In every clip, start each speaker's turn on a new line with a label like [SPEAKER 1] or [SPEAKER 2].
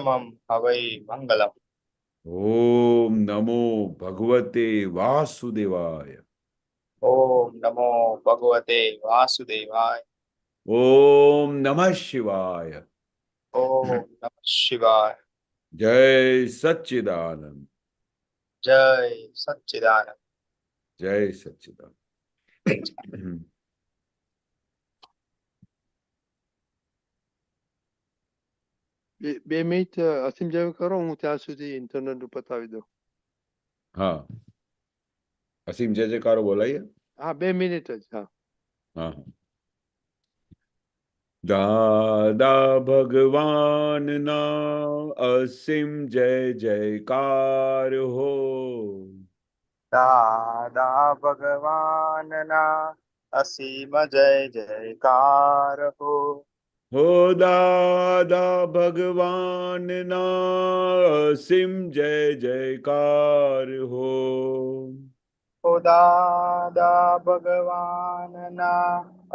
[SPEAKER 1] हवै मंगलम।
[SPEAKER 2] ओम नमो भगवते वासुदेवाय।
[SPEAKER 1] ओम नमो भगवते वासुदेवाय।
[SPEAKER 2] ओम नमः शिवाय।
[SPEAKER 1] ओम नमः शिवाय।
[SPEAKER 2] जय सच्चिदानंद।
[SPEAKER 1] जय सच्चिदानंद।
[SPEAKER 2] जय सच्चिदानंद।
[SPEAKER 3] બે મિનિટ અસીમ જેવું કરો, હું ત્યાં સુધી ઇન્ટરનેટ ઉપર પતાવી દઉં.
[SPEAKER 2] हाँ, असीम जय जयकारो बोलाइए।
[SPEAKER 3] હા, 2 મિનિટ જ. હા,
[SPEAKER 2] हाँ हाँ। दादा भगवान ना असीम जय जयकार हो।
[SPEAKER 1] दादा भगवान ना असीम जय जयकार हो।
[SPEAKER 2] हो दादा भगवान ना असीम जय जयकार हो।
[SPEAKER 1] ओ दादा भगवान ना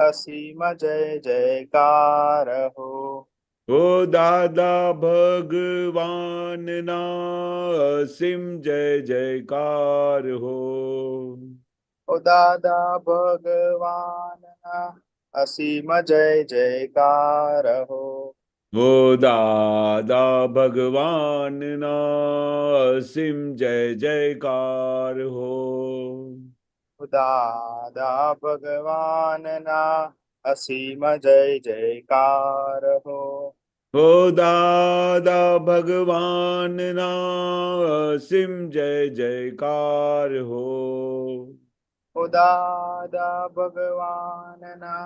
[SPEAKER 1] असीम जय जयकार हो।
[SPEAKER 2] हो दादा भगवान ना असीम जय जयकार हो।
[SPEAKER 1] ओ दादा भगवान ना असीम जय जयकार हो।
[SPEAKER 2] हो दादा भगवान ना असीम जय जयकार हो।
[SPEAKER 1] ओ दादा भगवान ना असीम जय जयकार हो।
[SPEAKER 2] हो दादा भगवान ना असीम जय जयकार हो।
[SPEAKER 1] ओ दादा भगवान ना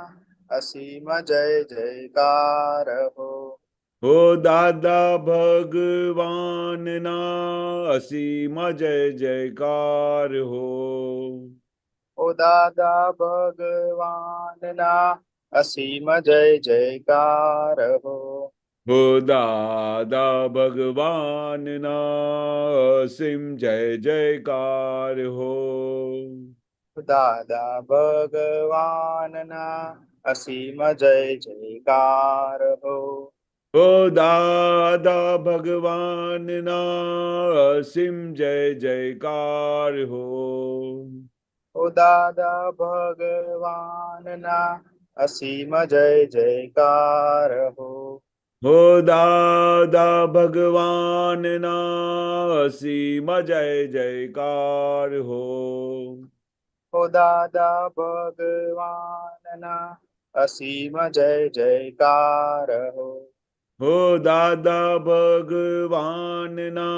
[SPEAKER 1] असीम जय जयकार हो।
[SPEAKER 2] हो दादा भगवान ना असीम जय जयकार हो।
[SPEAKER 1] ओ दादा भगवान ना असीम जय जयकार हो।
[SPEAKER 2] हो दादा भगवान ना असीम जय जयकार हो।
[SPEAKER 1] दादा भगवान ना असीम जय जयकार हो।
[SPEAKER 2] हो दादा भगवान ना असीम जय जयकार हो।
[SPEAKER 1] ओ दादा भगवान ना असीम जय जयकार हो।
[SPEAKER 2] हो दादा भगवान ना असीम जय जयकार हो।
[SPEAKER 1] ओ दादा भगवान ना असीम जय जयकार हो।
[SPEAKER 2] हो दादा भगवान ना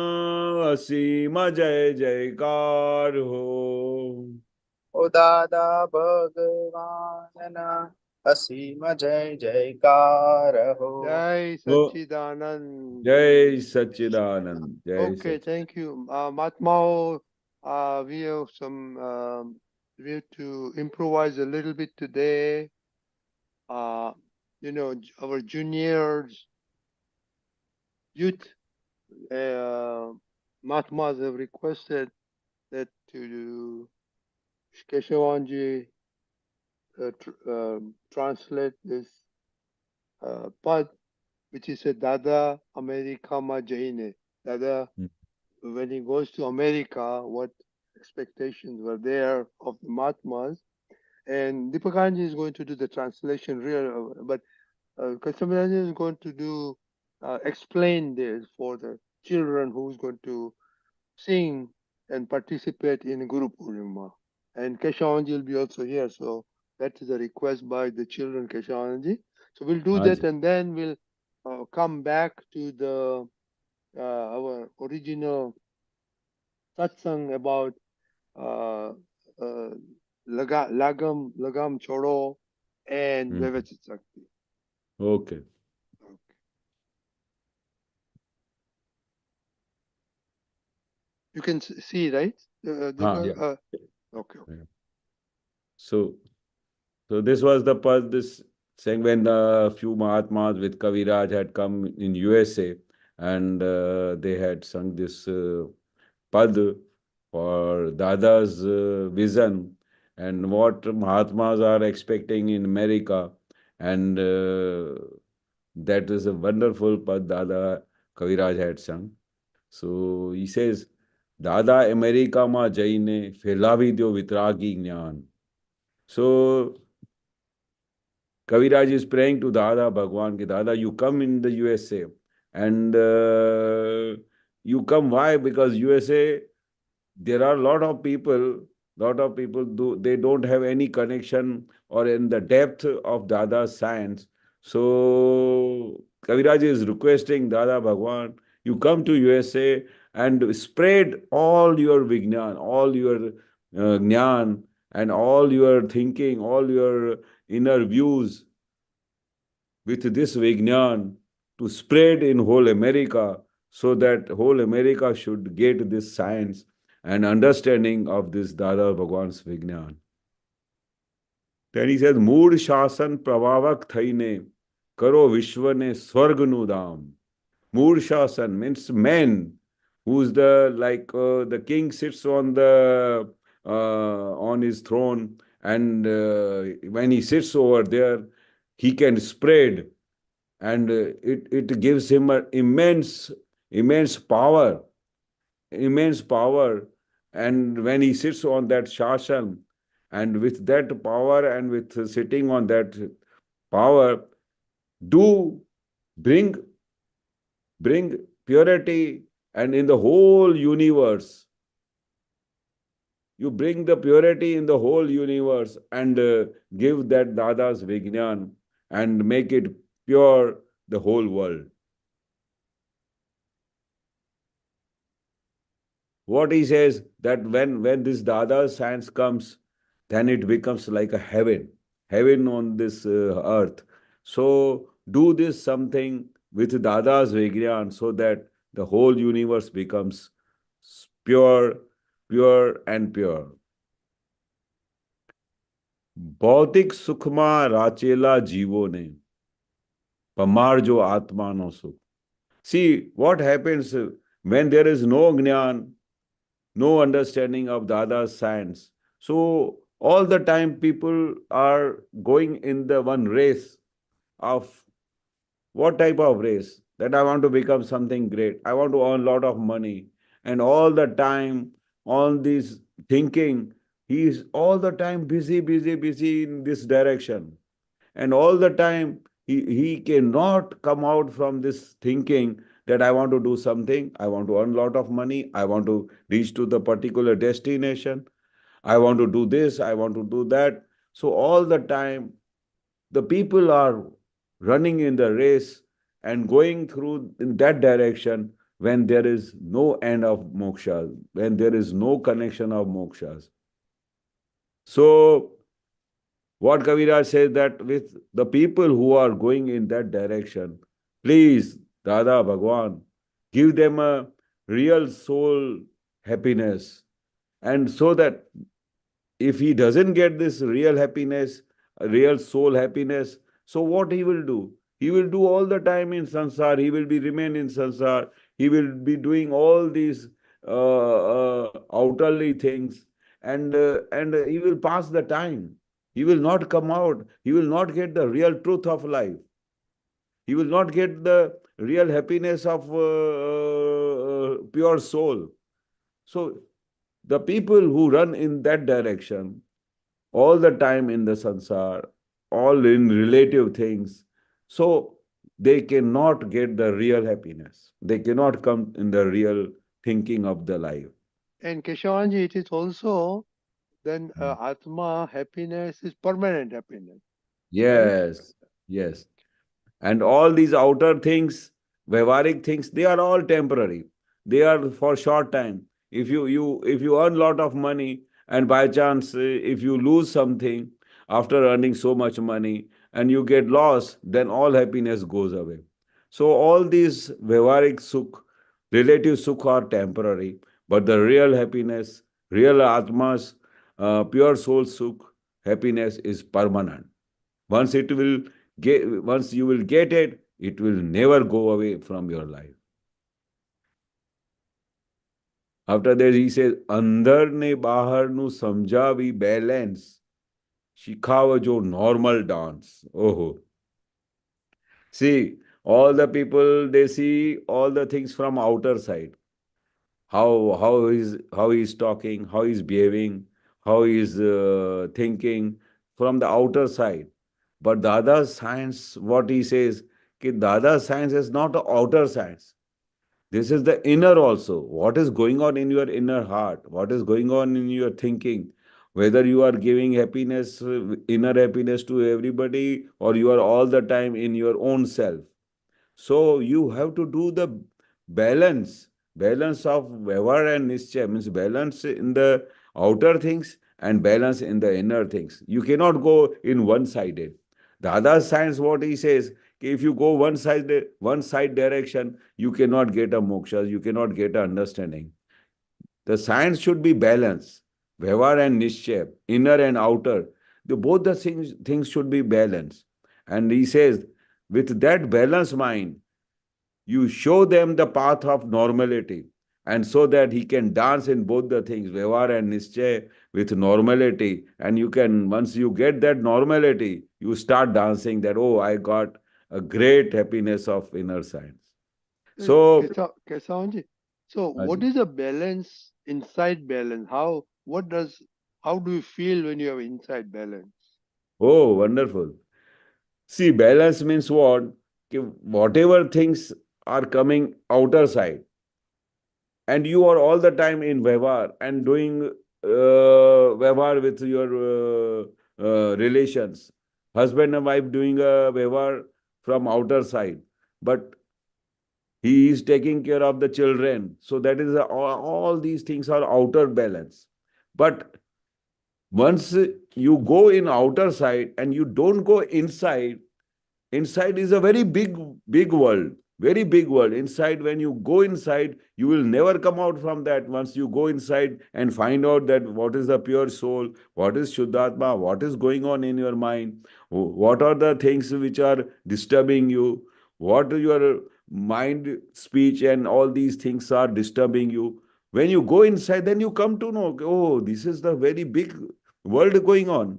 [SPEAKER 2] असीम जय जयकार हो।
[SPEAKER 1] ओ दादा भगवान ना असीम जय जयकार हो।
[SPEAKER 3] જય
[SPEAKER 2] हो
[SPEAKER 3] સચ્ચિદાનંદ.
[SPEAKER 2] जय सच्चिदानंद। जय
[SPEAKER 3] Okay,
[SPEAKER 2] Sachchidanand.
[SPEAKER 3] thank you. Mahatmao, we have some, we have to improvise a little bit today. Our juniors, youth, Mahatmas have requested that to Keshavanandji translate this pad, which is a Dada Americama jaine. Dada, when he goes to America, what expectations were there of the Mahatmas? And Deepakanji is going to do the translation real, but Keshavanandji is going to do explain this for the children who's going to sing and participate in Guru Purnima. And Keshavanandji will be also here, so that is a request by the children, Keshavanandji. So we'll do that, and then we'll come back to the our original satsang about lagam choro and Vyavachit Sakti.
[SPEAKER 2] Okay.
[SPEAKER 3] You can see, right? Okay.
[SPEAKER 2] So this was the pad, this saying when a few Mahatmas with Kaviraj had come in USA, and they had sung this pad for Dada's vision and what Mahatmas are expecting in America, and that is a wonderful pad Dada Kaviraj had sung. So he says, Dada Americama jaine felavi dyo vitragi jnana. So Kaviraj is praying to Dada Bhagwan ki Dada, you come in the USA and you come why? Because USA there are a lot of people do they don't have any connection or in the depth of Dada's science. So Kaviraj is requesting Dada Bhagwan, you come to USA and spread all your vignan, all your jnana and all your thinking, all your inner views with this vignan to spread in whole America so that whole America should get this science and understanding of this Dada Bhagwan's vignan. Then he says, Mood Shasan Pravavak Thaine Karo Vishwane Swarganu Dham. Mood Shasan means men, who's the king sits on his throne, and when he sits over there, he can spread, and it gives him an immense power. And when he sits on that shashan, and with that power and with sitting on that power, do bring purity, and in the whole universe you bring the purity in the whole universe, and give that Dada's vignan and make it pure the whole world. What he says, that when this Dada's science comes, then it becomes like a heaven on this earth. So do this something with Dada's vigyan so that the whole universe becomes pure, pure and pure. भौतिक सुखमा राचेला जीवो ने पमार जो आत्मा no सुख. See what happens when there is no jnana, no understanding of Dada's science. So all the time people are going in the one race of what type of race? That I want to become something great. I want to earn a lot of money. And all the time on this thinking, he is all the time busy in this direction. And all the time he cannot come out from this thinking that I want to do something, I want to earn a lot of money, I want to reach to the particular destination, I want to do this, I want to do that. So all the time the people are running in the race and going through in that direction when there is no end of moksha, when there is no connection of mokshas. So what Kaviraj says, that with the people who are going in that direction, please, Dada Bhagwan, give them a real soul happiness. And so that if he doesn't get this real happiness, real soul happiness, so what he will do? He will do all the time in sansar. He will be remain in sansar. He will be doing all these outerly things, and he will pass the time. He will not come out. He will not get the real truth of life. He will not get the real happiness of pure soul. So the people who run in that direction, all the time in the sansar, all in relative things, so they cannot get the real happiness. They cannot come in the real thinking of the life.
[SPEAKER 3] And Keshavanji, it is also then Atma happiness is permanent happiness.
[SPEAKER 2] Yes, yes. And all these outer things, Vyavarik things, they are all temporary. They are for short time. If you earn lot of money, and by chance if you lose something after earning so much money and you get lost, then all happiness goes away. So all these Vyavarik sukh, relative sukh are temporary, but the real happiness, real Atma's pure soul sukh, happiness is permanent. Once you will get it, it will never go away from your life. After that, he says, Andar ne bahar nu samjavi balance, shikhawa jo normal dance. Oh, see, All the people, they see all the things from outer side. How he's talking, how he's behaving, how he's thinking from the outer side. But Dada's science, what he says, कि Dada's science is not the outer science. This is the inner also. What is going on in your inner heart? What is going on in your thinking? Whether you are giving happiness, inner happiness to everybody, or you are all the time in your own self. So you have to do the balance of Vyavhar and Nischay, means balance in the outer things and balance in the inner things. You cannot go in one-sided. Dada's science, what he says, if you go one side direction, you cannot get a moksha, you cannot get a understanding. The science should be balanced. Vyavhar and Nischay, inner and outer. Both the things should be balanced. And he says, with that balanced mind, you show them the path of normality, and so that he can dance in both the things, Vyavhar and Nischay, with normality. And you can, once you get that normality, you start dancing that, oh, I got a great happiness of inner science. So,
[SPEAKER 3] Keshavanandji, so what
[SPEAKER 2] Haji.
[SPEAKER 3] is a balance, inside balance? How do you feel when you have inside balance?
[SPEAKER 2] Oh, wonderful. See, balance means what? Ki whatever things are coming outer side, and you are all the time in Vyavhar and doing Vyavhar with your relations, husband and wife doing a Vyavhar from outer side, but he is taking care of the children. So that is all these things are outer balance. But once you go in outer side and you don't go inside, inside is a very big world, very big world. Inside, when you go inside, you will never come out from that. Once you go inside and find out that what is the pure soul, what is Shuddhatma, what is going on in your mind, what are the things which are disturbing you, what your mind, speech, and all these things are disturbing you. When you go inside, then you come to know, oh, this is the very big world going on.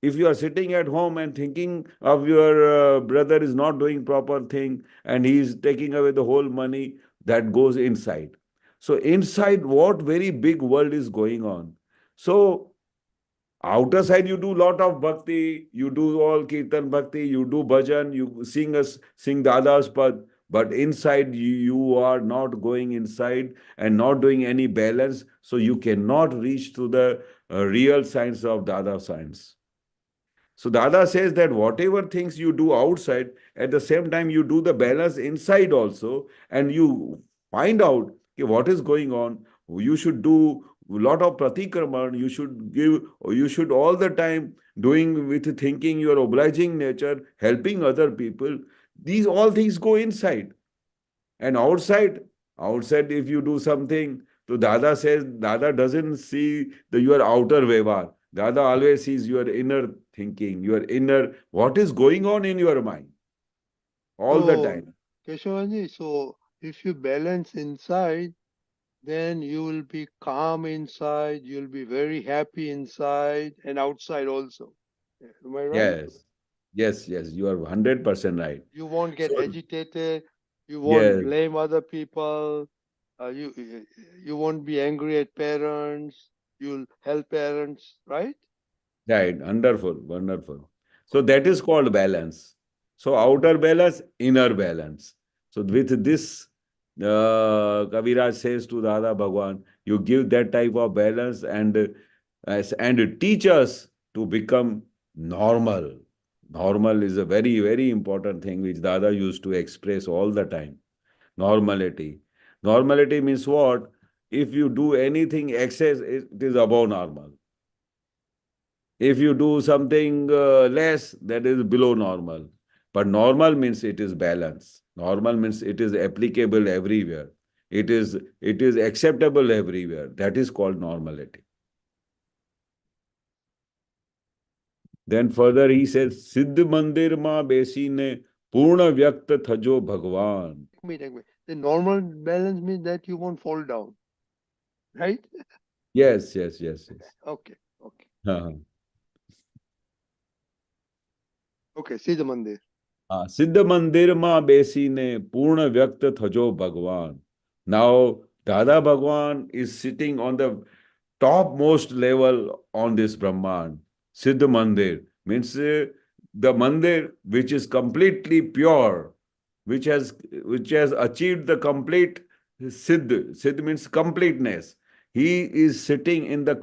[SPEAKER 2] If you are sitting at home and thinking of your brother is not doing proper thing and he is taking away the whole money, that goes inside. So inside, what very big world is going on. So outer side, you do lot of bhakti, you do all kirtan bhakti, you do bhajan, you sing Dada's pad, but inside you are not going inside and not doing any balance, so you cannot reach to the real science of Dada science. So Dada says that whatever things you do outside, at the same time you do the balance inside also, and you find out okay, what is going on. You should do a lot of pratikraman. You should give. You should all the time doing with thinking your obliging nature, helping other people. These all things go inside. And outside, if you do something, so Dada says, Dada doesn't see your outer Vyavhar. Dada always sees your inner thinking, your inner, what is going on in your mind all the
[SPEAKER 3] So,
[SPEAKER 2] time.
[SPEAKER 3] Keshavanandji, so if you balance inside, then you will be calm inside, you'll be very happy inside and outside also. Am I right?
[SPEAKER 2] Yes, yes, you are 100% right.
[SPEAKER 3] You won't get
[SPEAKER 2] So,
[SPEAKER 3] agitated, you won't
[SPEAKER 2] yes,
[SPEAKER 3] blame other people, you won't be angry at parents, you'll help parents, right?
[SPEAKER 2] right, wonderful, wonderful. So that is called balance. So outer balance, inner balance. So with this, Kaviraj says to Dada Bhagwan, you give that type of balance and teach us to become normal. Normal is a very important thing which Dada used to express all the time. Normality. Normality means what? If you do anything excess, it is above normal. If you do something less, that is below normal. But normal means it is balance. Normal means it is applicable everywhere. It is acceptable everywhere. That is called normality. Then further he says, Siddh Mandir ma besi ne purna vyakt thajo Bhagwan.
[SPEAKER 3] Take me. The normal balance means that you won't fall down, right?
[SPEAKER 2] Yes.
[SPEAKER 3] Okay, okay,
[SPEAKER 2] Uh-huh.
[SPEAKER 3] okay. See the mandir.
[SPEAKER 2] સિદ્ધ મંદિરમાં બેસીને પૂર્ણ વ્યક્ત થજો ભગવાન. Now, Dada Bhagwan is sitting on the topmost level on this Brahman. Siddha Mandir means the Mandir which is completely pure, which has achieved the complete Siddh. Siddh means completeness. He is sitting in the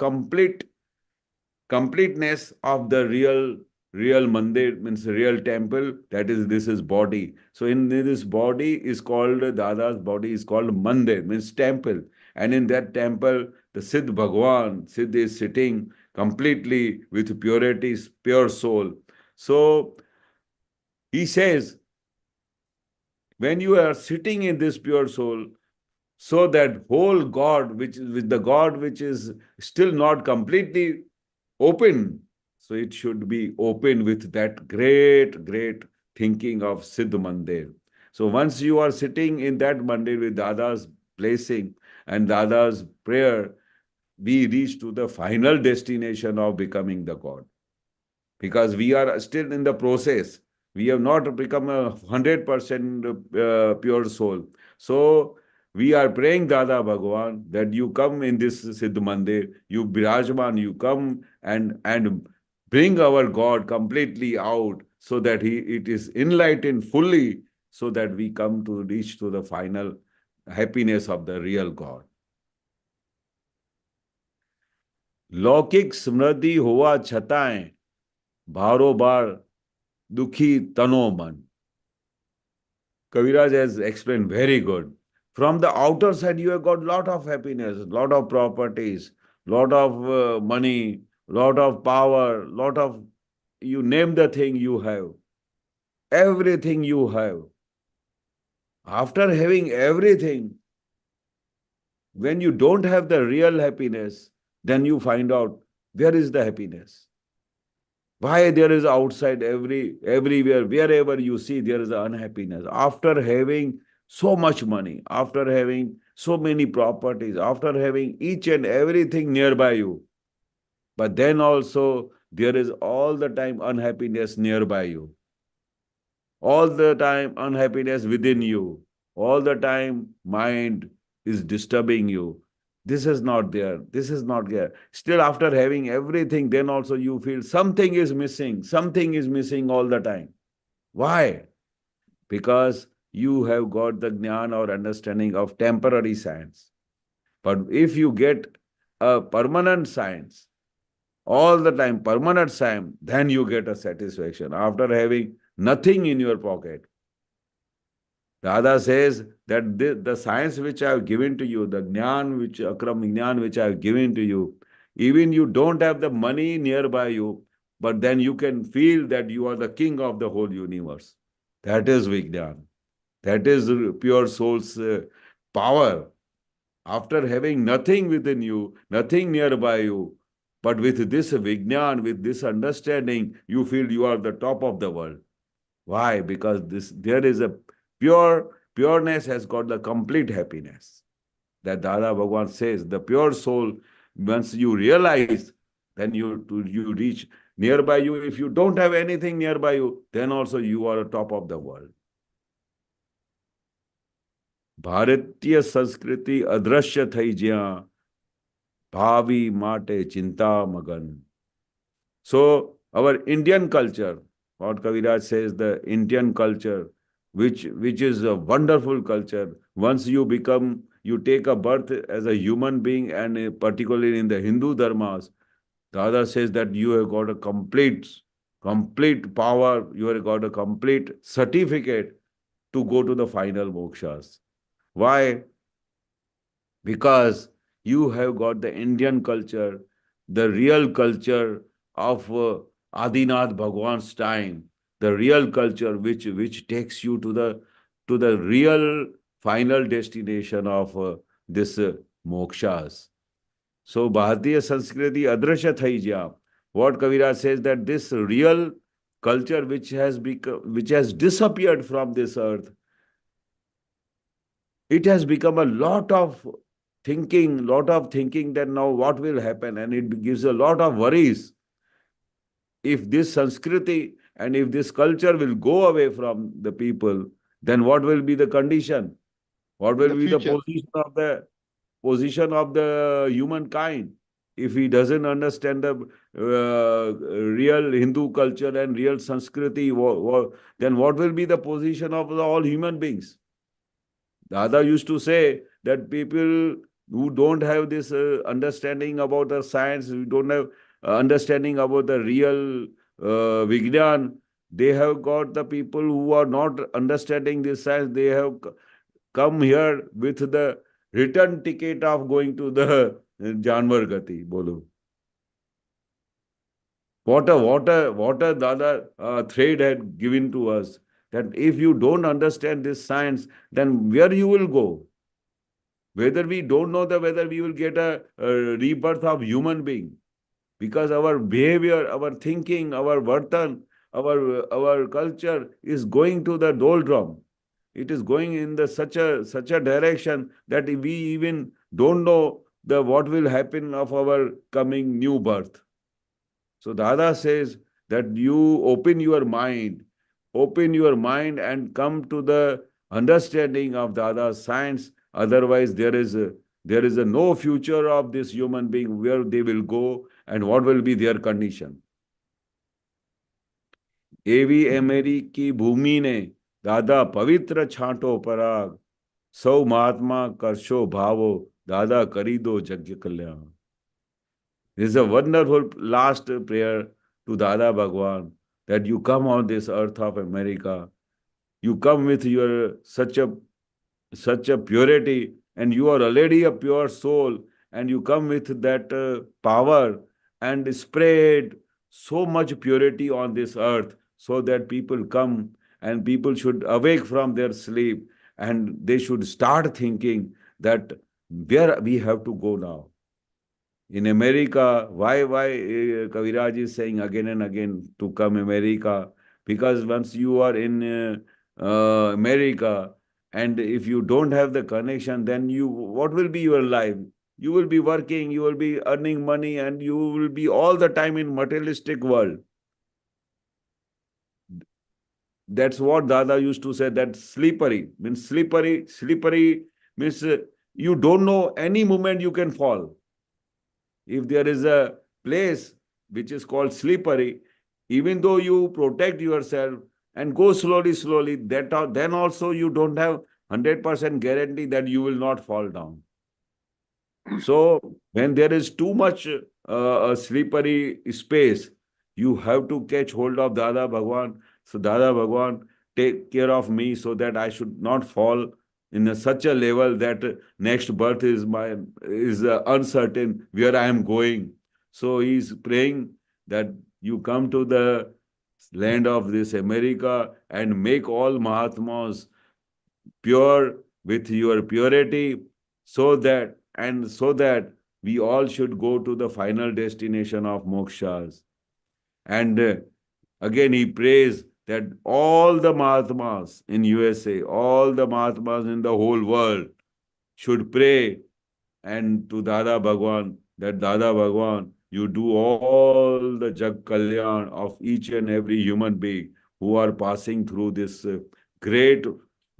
[SPEAKER 2] completeness of the real mandir, means real temple. That is, this is body. So in this body is called, Dada's body is called mandir, means temple. And in that temple, the Siddh Bhagwan, Siddh is sitting completely with purity, pure soul. So he says, when you are sitting in this pure soul, so that whole God, which is with the God which is still not completely open, so it should be open with that great thinking of Siddh Mandir. So once you are sitting in that Mandir with Dada's blessing and Dada's prayer, we reach to the final destination of becoming the God. Because we are still in the process. We have not become 100% pure soul. So we are praying Dada Bhagwan that you come in this Siddh Mandir, you Birajman, you come and bring our God completely out so that it is enlightened fully, so that we come to reach to the final happiness of the real God. લૌકિક સમૃદ્ધિ હોવા છતાંય ભારોભાર દુઃખી તનો મન. Kaviraj has explained very good. From the outer side, you have got lot of happiness, lot of properties, lot of money, lot of power, lot of, you name the thing you have. Everything you have. After having everything, when you don't have the real happiness, then you find out where is the happiness. Why there is outside everywhere, wherever you see, there is unhappiness. After having so much money, after having so many properties, after having each and everything nearby you, but then also there is all the time unhappiness nearby you. All the time unhappiness within you. All the time mind is disturbing you. This is not there. This is not there. Still, after having everything, then also you feel something is missing. Something is missing all the time. Why? Because you have got the jnana or understanding of temporary science. But if you get a permanent science, all the time permanent science, then you get a satisfaction after having nothing in your pocket. Dada says that the science which I have given to you, the jnana which akram jnana which I have given to you, even you don't have the money nearby you, but then you can feel that you are the king of the whole universe. That is Vijnana. That is pure soul's power. After having nothing within you, nothing nearby you, but with this Vijnana, with this understanding, you feel you are the top of the world. Why? Because there is a pureness has got the complete happiness. That Dada Bhagwan says, the pure soul, once you realize, then you reach nearby you. If you don't have anything nearby you, then also you are on top of the world. ભારતીય સંસ્કૃતિ અદ્રશ્ય થઈ જ્યાં ભાવિ માટે ચિંતા મગન. So our Indian culture, what Kaviraj says, the Indian culture, which is a wonderful culture. Once you take a birth as a human being, and particularly in the Hindu dharmas, Dada says that you have got a complete power, you have got a complete certificate to go to the final mokshas. Why? Because you have got the Indian culture, the real culture of Adinath Bhagwan's time, the real culture which takes you to the real final destination of this mokshas. So Bharatiya Sanskriti Adrasya Thai Jya. What Kaviraj says, that this real culture which has disappeared from this earth, it has become a lot of thinking that now what will happen, and it gives a lot of worries. If this Sanskriti And if this culture will go away from the people, then what will be the condition? What
[SPEAKER 3] In
[SPEAKER 2] will
[SPEAKER 3] the
[SPEAKER 2] be the
[SPEAKER 3] future.
[SPEAKER 2] position of the humankind if he doesn't understand the real Hindu culture and real Sanskriti? Then what will be the position of all human beings? Dada used to say that people who don't have this understanding about the science, who don't have understanding about the real Vigyan, they have got the people who are not understanding this science, they have come here with the return ticket of going to the Janwar Gati. Bolo. What a Dada thread had given to us that if you don't understand this science, then where you will go? Whether we don't know whether we will get a rebirth of human being, because our behavior, our thinking, our vartan, our culture is going to the doldrum. It is going in the such a direction that we even don't know the what will happen of our coming new birth. So Dada says that you open your mind and come to the understanding of Dada's science. Otherwise, there is a no future of this human being, where they will go and what will be their condition. एवी एमेरी की भूमि ने दादा पवित्र छांटो पराग सौ महात्मा करशो भावो दादा करी दो यज्ञ कल्याण. This is a wonderful last prayer to Dada Bhagwan, that you come on this earth of America. You come with your such a purity, and you are already a pure soul, and you come with that power and spread so much purity on this earth, so that people come and people should awake from their sleep and they should start thinking that where we have to go now. In America, why Kaviraj is saying again and again to come America? Because once you are in America, and if you don't have the connection, then what will be your life? You will be working, you will be earning money, and you will be all the time in materialistic world. That's what Dada used to say, that slippery means you don't know any moment you can fall. If there is a place which is called slippery, even though you protect yourself and go slowly, then also you don't have 100% guarantee that you will not fall down. So when there is too much a slippery space, you have to catch hold of Dada Bhagwan. So Dada Bhagwan, take care of me so that I should not fall in such a level that next birth is uncertain where I am going. So he is praying that you come to the land of this America and make all Mahatmas pure with your purity, so that we all should go to the final destination of mokshas. And again he prays that all the Mahatmas in USA, all the Mahatmas in the whole world should pray and to Dada Bhagwan, that Dada Bhagwan, you do all the Jag Kalyan of each and every human being who are passing through this great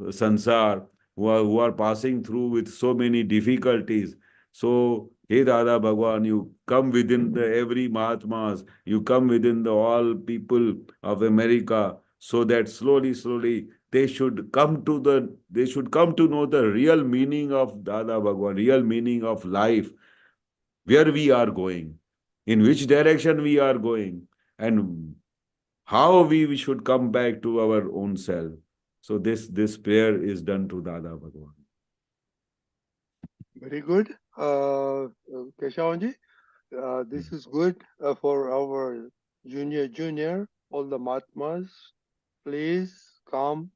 [SPEAKER 2] sansar, who are passing through with so many difficulties. So, hey Dada Bhagwan, you come within the every Mahatmas, you come within the all people of America, so that slowly they should come to know the real meaning of Dada Bhagwan, real meaning of life, where we are going, in which direction we are going, and how we should come back to our own self. So this prayer is done to Dada Bhagwan.
[SPEAKER 3] Very good, Keshavanji. This is good for our junior, all the Mahatmas. Please come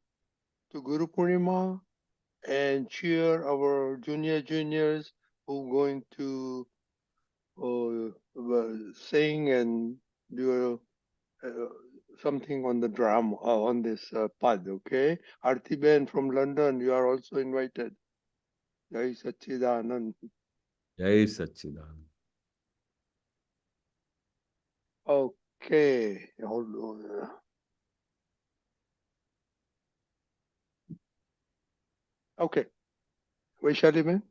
[SPEAKER 3] to Guru Purnima and cheer our juniors who going to sing and do something on the drum on this pad. Okay, Arti Ben from London, you are also invited. Jai Sachidanand.
[SPEAKER 2] Jai Satchidanand.
[SPEAKER 3] Okay, hold on. Okay. Vaishali ma'am?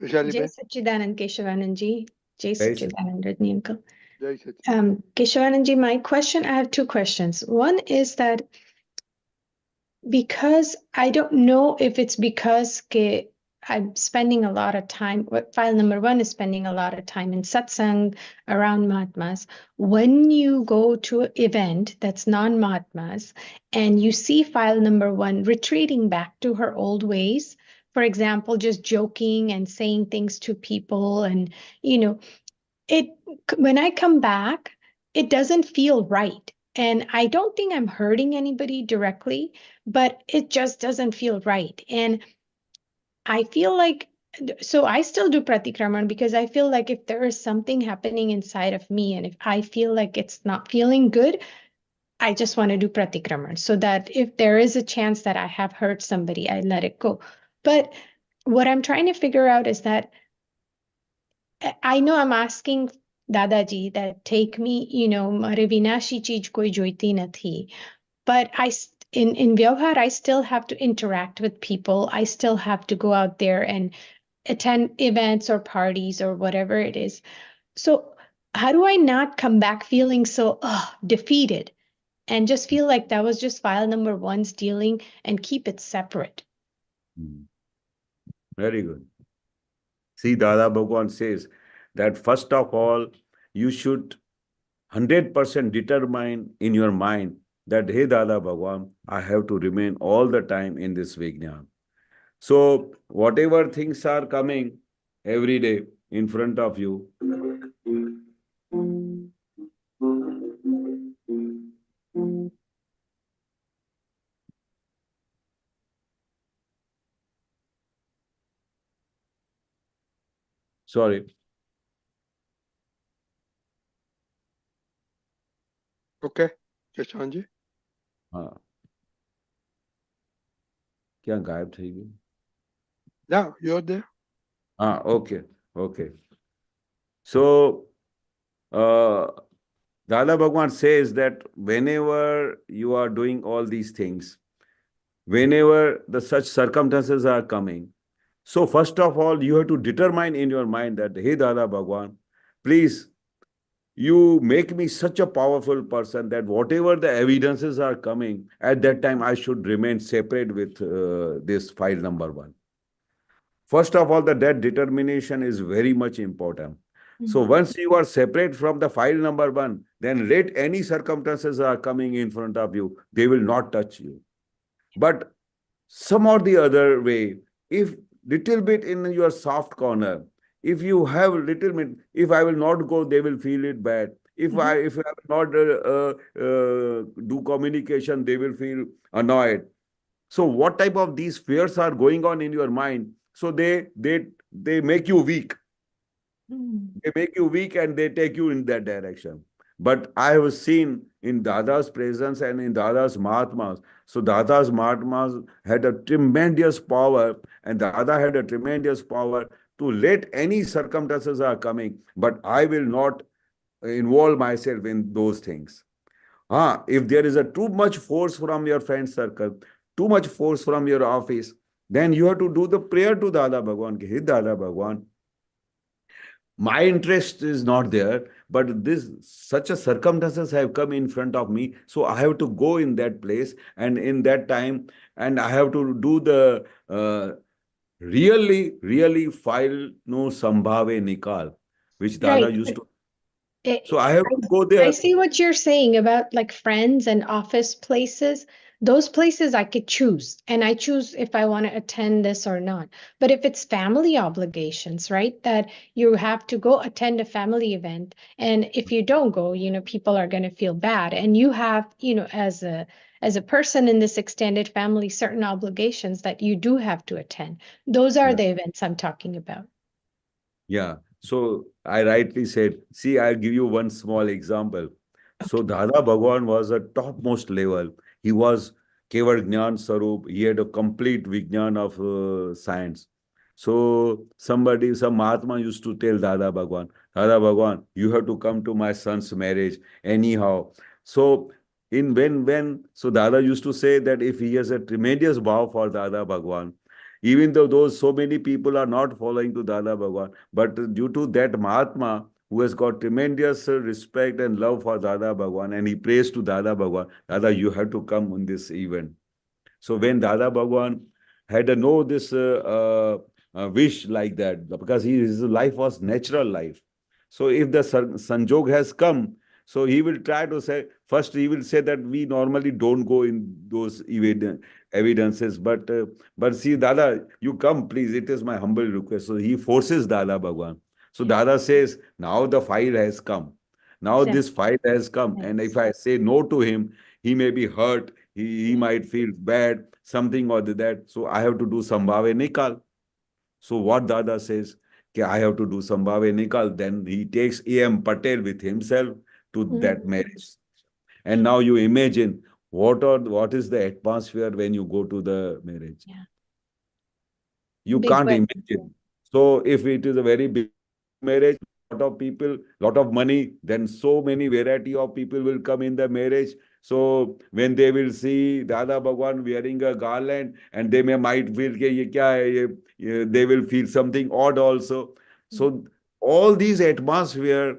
[SPEAKER 3] Vaishali
[SPEAKER 4] Jai
[SPEAKER 3] ma'am?
[SPEAKER 4] Sachidanand Keshavanandji. Jai
[SPEAKER 2] Jai
[SPEAKER 4] Sachidanand Rajni uncle.
[SPEAKER 3] Jai Sachit.
[SPEAKER 4] Keshavanandji, my question, I have two questions. One is that because I don't know if it's because I'm spending a lot of time, file number one is spending a lot of time in satsang around Mahatmas. When you go to an event that's non-Mahatmas and you see file number one retreating back to her old ways, for example, just joking and saying things to people and, you know, it when I come back, it doesn't feel right. And I don't think I'm hurting anybody directly, but it just doesn't feel right. And I feel like, so I still do pratikraman because I feel like if there is something happening inside of me and if I feel like it's not feeling good, I just want to do pratikraman so that if there is a chance that I have hurt somebody, I let it go. But what I'm trying to figure out is that I know I'm asking Dadaji that take me, मारे विनाशी चीज कोई जोईती nathi. But in Vyavhar, I still have to interact with people. I still have to go out there and attend events or parties or whatever it is. So how do I not come back feeling so defeated and just feel like that was just file number one's dealing and keep it separate?
[SPEAKER 2] Very good. See, Dada Bhagwan says that first of all, you should 100% determine in your mind that, hey, Dada Bhagwan, I have to remain all the time in this Vijnana. So, whatever things are coming every day in front of you, sorry.
[SPEAKER 3] Okay. Keshavanji?
[SPEAKER 2] हाँ क्या गायब થઈ ગયું?
[SPEAKER 3] Yeah, you're there.
[SPEAKER 2] Okay. So, Dada Bhagwan says that whenever you are doing all these things, whenever the such circumstances are coming, so first of all, you have to determine in your mind that, hey, Dada Bhagwan, please, you make me such a powerful person that whatever the evidences are coming, at that time I should remain separate with this file number one. First of all, that determination is very much important. So once you are separate from the file number one, then let any circumstances are coming in front of you, they will not touch you. But some or the other way, if little bit in your soft corner, if you have little bit, if I will not go, they will feel it bad. If I will not do communication, they will feel annoyed. So what type of these fears are going on in your mind? So they make you weak. They make you weak and they take you in that direction. But I have seen in Dada's presence and in Dada's Mahatmas. So Dada's Mahatmas had a tremendous power, and Dada had a tremendous power to let any circumstances are coming, but I will not involve myself in those things. If there is a too much force from your friend circle, too much force from your office, then you have to do the prayer to Dada Bhagwan. Hey, Dada Bhagwan, my interest is not there, but this such a circumstances have come in front of me, so I have to go in that place and in that time, and I have to do the really file no sambhave nikal, which Dada
[SPEAKER 4] Right.
[SPEAKER 2] used to.
[SPEAKER 4] I
[SPEAKER 2] So I have to go
[SPEAKER 4] I
[SPEAKER 2] there.
[SPEAKER 4] see what you're saying about like friends and office places. Those places I could choose, and I choose if I want to attend this or not. But if it's family obligations, right, that you have to go attend a family event, and if you don't go, people are going to feel bad, and you have, as a person in this extended family, certain obligations that you do have to attend. Those are
[SPEAKER 2] Yeah.
[SPEAKER 4] the events I'm talking about.
[SPEAKER 2] Yeah. So I rightly said, see, I'll give you one small example. So Dada Bhagwan was a topmost level. He was Keval Jnana Sarup. He had a complete Vijnan of science. So some Mahatma used to tell Dada Bhagwan Dada Bhagwan, you have to come to my son's marriage anyhow. So so Dada used to say that if he has a tremendous vow for Dada Bhagwan, even though those so many people are not following to Dada Bhagwan, but due to that Mahatma who has got tremendous respect and love for Dada Bhagwan, and he prays to Dada Bhagwan, Dada, you have to come on this event. So when Dada Bhagwan had a know this wish like that, because his life was natural life. So if the sanjog has come, so he will try to say, first he will say that we normally don't go in those evidences, but see, Dada, you come, please, it is my humble request. So he forces Dada Bhagwan. So Dada says, now the file has come. Now
[SPEAKER 4] Exactly.
[SPEAKER 2] this file has come. And if I say no to him, he may be hurt, he might feel bad, something or that. So I have to do Sambhave Nikal. So what Dada says, I have to do Sambhave Nikal. Then he takes A.M. Patel with himself to that marriage. And now you imagine what is the atmosphere when you go to the marriage.
[SPEAKER 4] Yeah.
[SPEAKER 2] You
[SPEAKER 4] Big
[SPEAKER 2] can't
[SPEAKER 4] wedding.
[SPEAKER 2] imagine. So if it is a very big marriage, lot of people, lot of money, then so many variety of people will come in the marriage. So when they will see Dada Bhagwan wearing a garland, and they might feel कि ये क्या है, they will feel something odd also. So all these atmosphere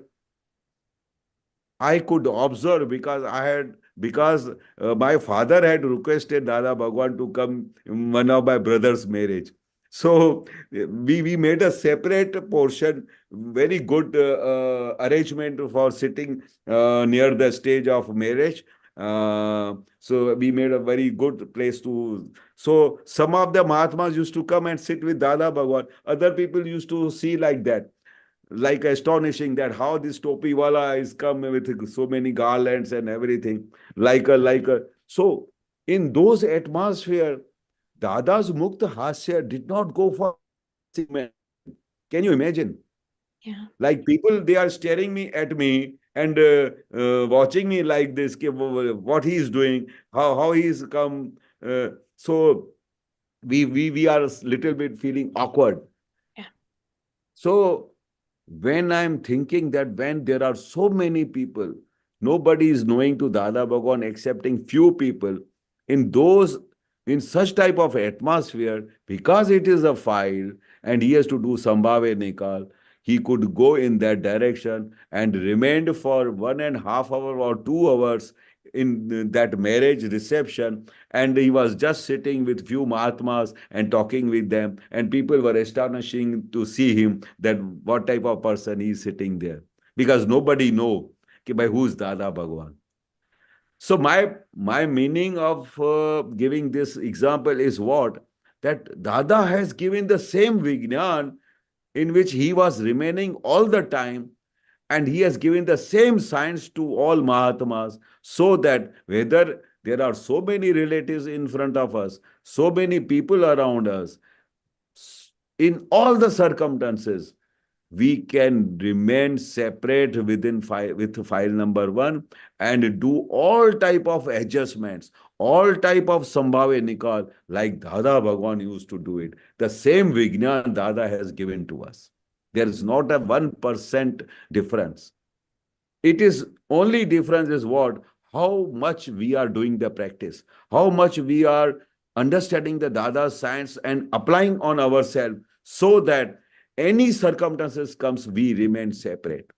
[SPEAKER 2] I could observe because my father had requested Dada Bhagwan to come in one of my brother's marriage. So we made a separate portion, very good arrangement for sitting near the stage of marriage. So we made a very good place to. So some of the Mahatmas used to come and sit with Dada Bhagwan. Other people used to see like that, like astonishing that how this topi wala is come with so many garlands and everything, like a so in those atmosphere, Dada's Mukta Hasya did not go for segment. Can you imagine?
[SPEAKER 4] Yeah.
[SPEAKER 2] Like people, they are staring me at me and watching me like this, what he is doing, how he is come. So we are a little bit feeling awkward.
[SPEAKER 4] Yeah.
[SPEAKER 2] So when I'm thinking that when there are so many people, nobody is knowing to Dada Bhagwan excepting few people, in those, in such type of atmosphere, because it is a file and he has to do Sambhave Nikal, he could go in that direction and remained for 1.5 hours or 2 hours in that marriage reception, and he was just sitting with few Mahatmas and talking with them, and people were astonishing to see him that what type of person he is sitting there, because nobody know कि भाई who is Dada Bhagwan. So my meaning of giving this example is what, that Dada has given the same Vignan in which he was remaining all the time, and he has given the same science to all Mahatmas, so that whether there are so many relatives in front of us, so many people around us, in all the circumstances, we can remain separate within file with file number 1 and do all type of adjustments, all type of Sambhave Nikal like Dada Bhagwan used to do it. The same Vignan Dada has given to us. There is not a 1% difference. It is only difference is what? How much we are doing the practice, how much we are understanding the Dada science and applying on ourselves, so that any circumstances comes, we remain separate.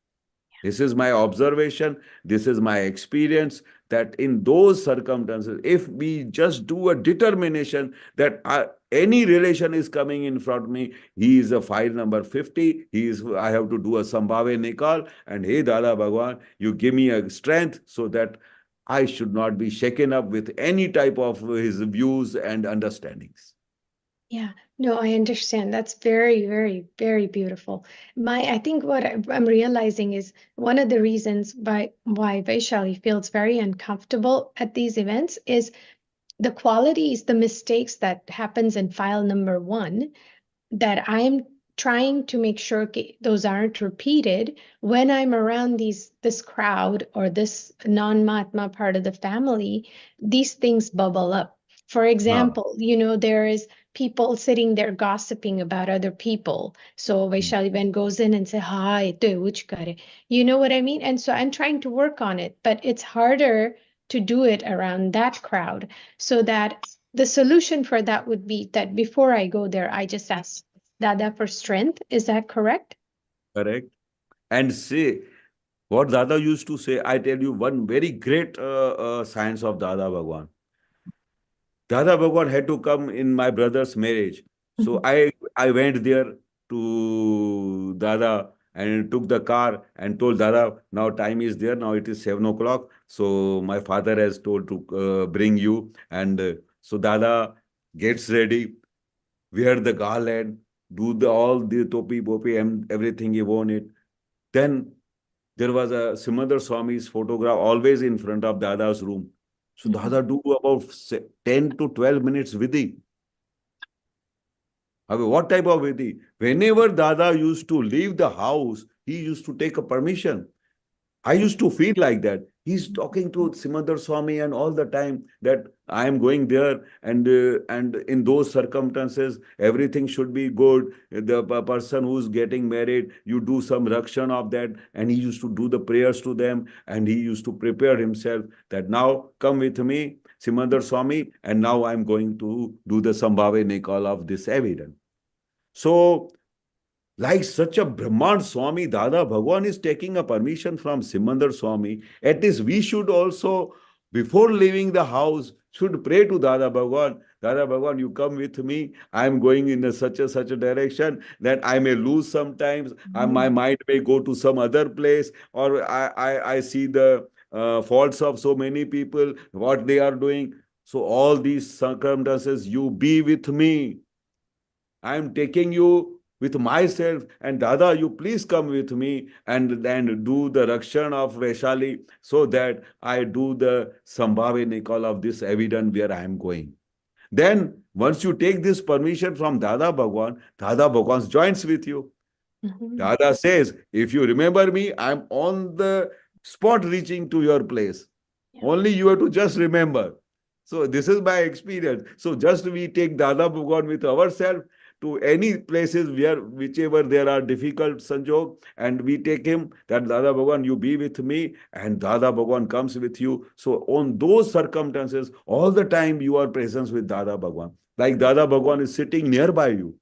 [SPEAKER 2] This is my observation. This is my experience that in those circumstances, if we just do a determination that any relation is coming in front of me, he is a file number 50, I have to do a Sambhave Nikal, and hey, Dada Bhagwan, you give me a strength so that I should not be shaken up with any type of his views and understandings.
[SPEAKER 4] Yeah, no, I understand. That's very, very, very beautiful. I think what I'm realizing is one of the reasons why Vaishali feels very uncomfortable at these events is the qualities, the mistakes that happens in file number 1, that I'm trying to make sure those aren't repeated when I'm around this crowd or this non-Mahatma part of the family. These things bubble up. For example, there is people sitting there gossiping about other people. So Vaishali Ben goes in and say, "Hi, you know what I mean?" And so I'm trying to work on it, but it's harder to do it around that crowd. So that the solution for that would be that before I go there, I just ask Dada for strength. Is that correct?
[SPEAKER 2] Correct. And say what Dada used to say. I tell you one very great science of Dada Bhagwan. Dada Bhagwan had to come in my brother's marriage. So I went there to Dada and took the car and told Dada, now time is there. Now it is 7 o'clock. So my father has told to bring you. And so Dada gets ready, wear the garland, do all the topi, bopi, and everything he wanted. Then there was a Simandar Swami's photograph always in front of Dada's room. So Dada do about 10 to 12 minutes vidhi. What type of vidhi? Whenever Dada used to leave the house, he used to take a permission. I used to feel like that. He's talking to Simandar Swami and all the time that I am going there, and in those circumstances, everything should be good. The person who's getting married, you do some rakshan of that, and he used to do the prayers to them, and he used to prepare himself that now come with me, Simandar Swami, and now I'm going to do the Sambhave Nikal of this evidence. So like such a Brahman Swami, Dada Bhagwan is taking a permission from Simandar Swami. At least we should also, before leaving the house, should pray to Dada Bhagwan. Dada Bhagwan, you come with me. I am going in such a direction that I may lose sometimes. My mind may go to some other place, or I see the faults of so many people, what they are doing. So all these circumstances, you be with me. I am taking you with myself, and Dada, you please come with me and then do the Rakshan of Vaishali so that I do the Sambhave Nikal of this evidence where I am going. Then, once you take this permission from Dada Bhagwan joins with you. Dada says, if you remember me, I am on the spot reaching to your place. Only you have to just remember. So this is my experience. So just we take Dada Bhagwan with ourselves to any places where whichever there are difficult sanjog, and we take him that Dada Bhagwan, you be with me, and Dada Bhagwan comes with you. So on those circumstances, all the time you are present with Dada Bhagwan. Like Dada Bhagwan is sitting nearby you.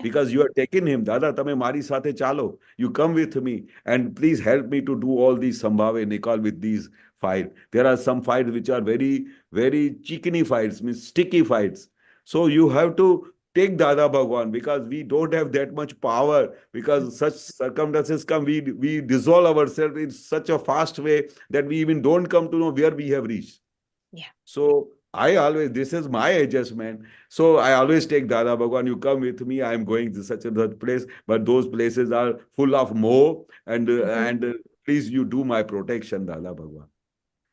[SPEAKER 2] Because you are taking him, Dada, tame mari sathe chalo. You come with me and please help me to do all these Sambhave Nikal with these fights. There are some fights which are very, very chickeny fights, means sticky fights. So you have to take Dada Bhagwan because we don't have that much power, because such circumstances come, we dissolve ourselves in such a fast way that we even don't come to know where we have reached. So this is my adjustment. So I always take Dada Bhagwan, you come with me, I am going to such and such place, but those places are full of moh, and please you do my protection, Dada Bhagwan.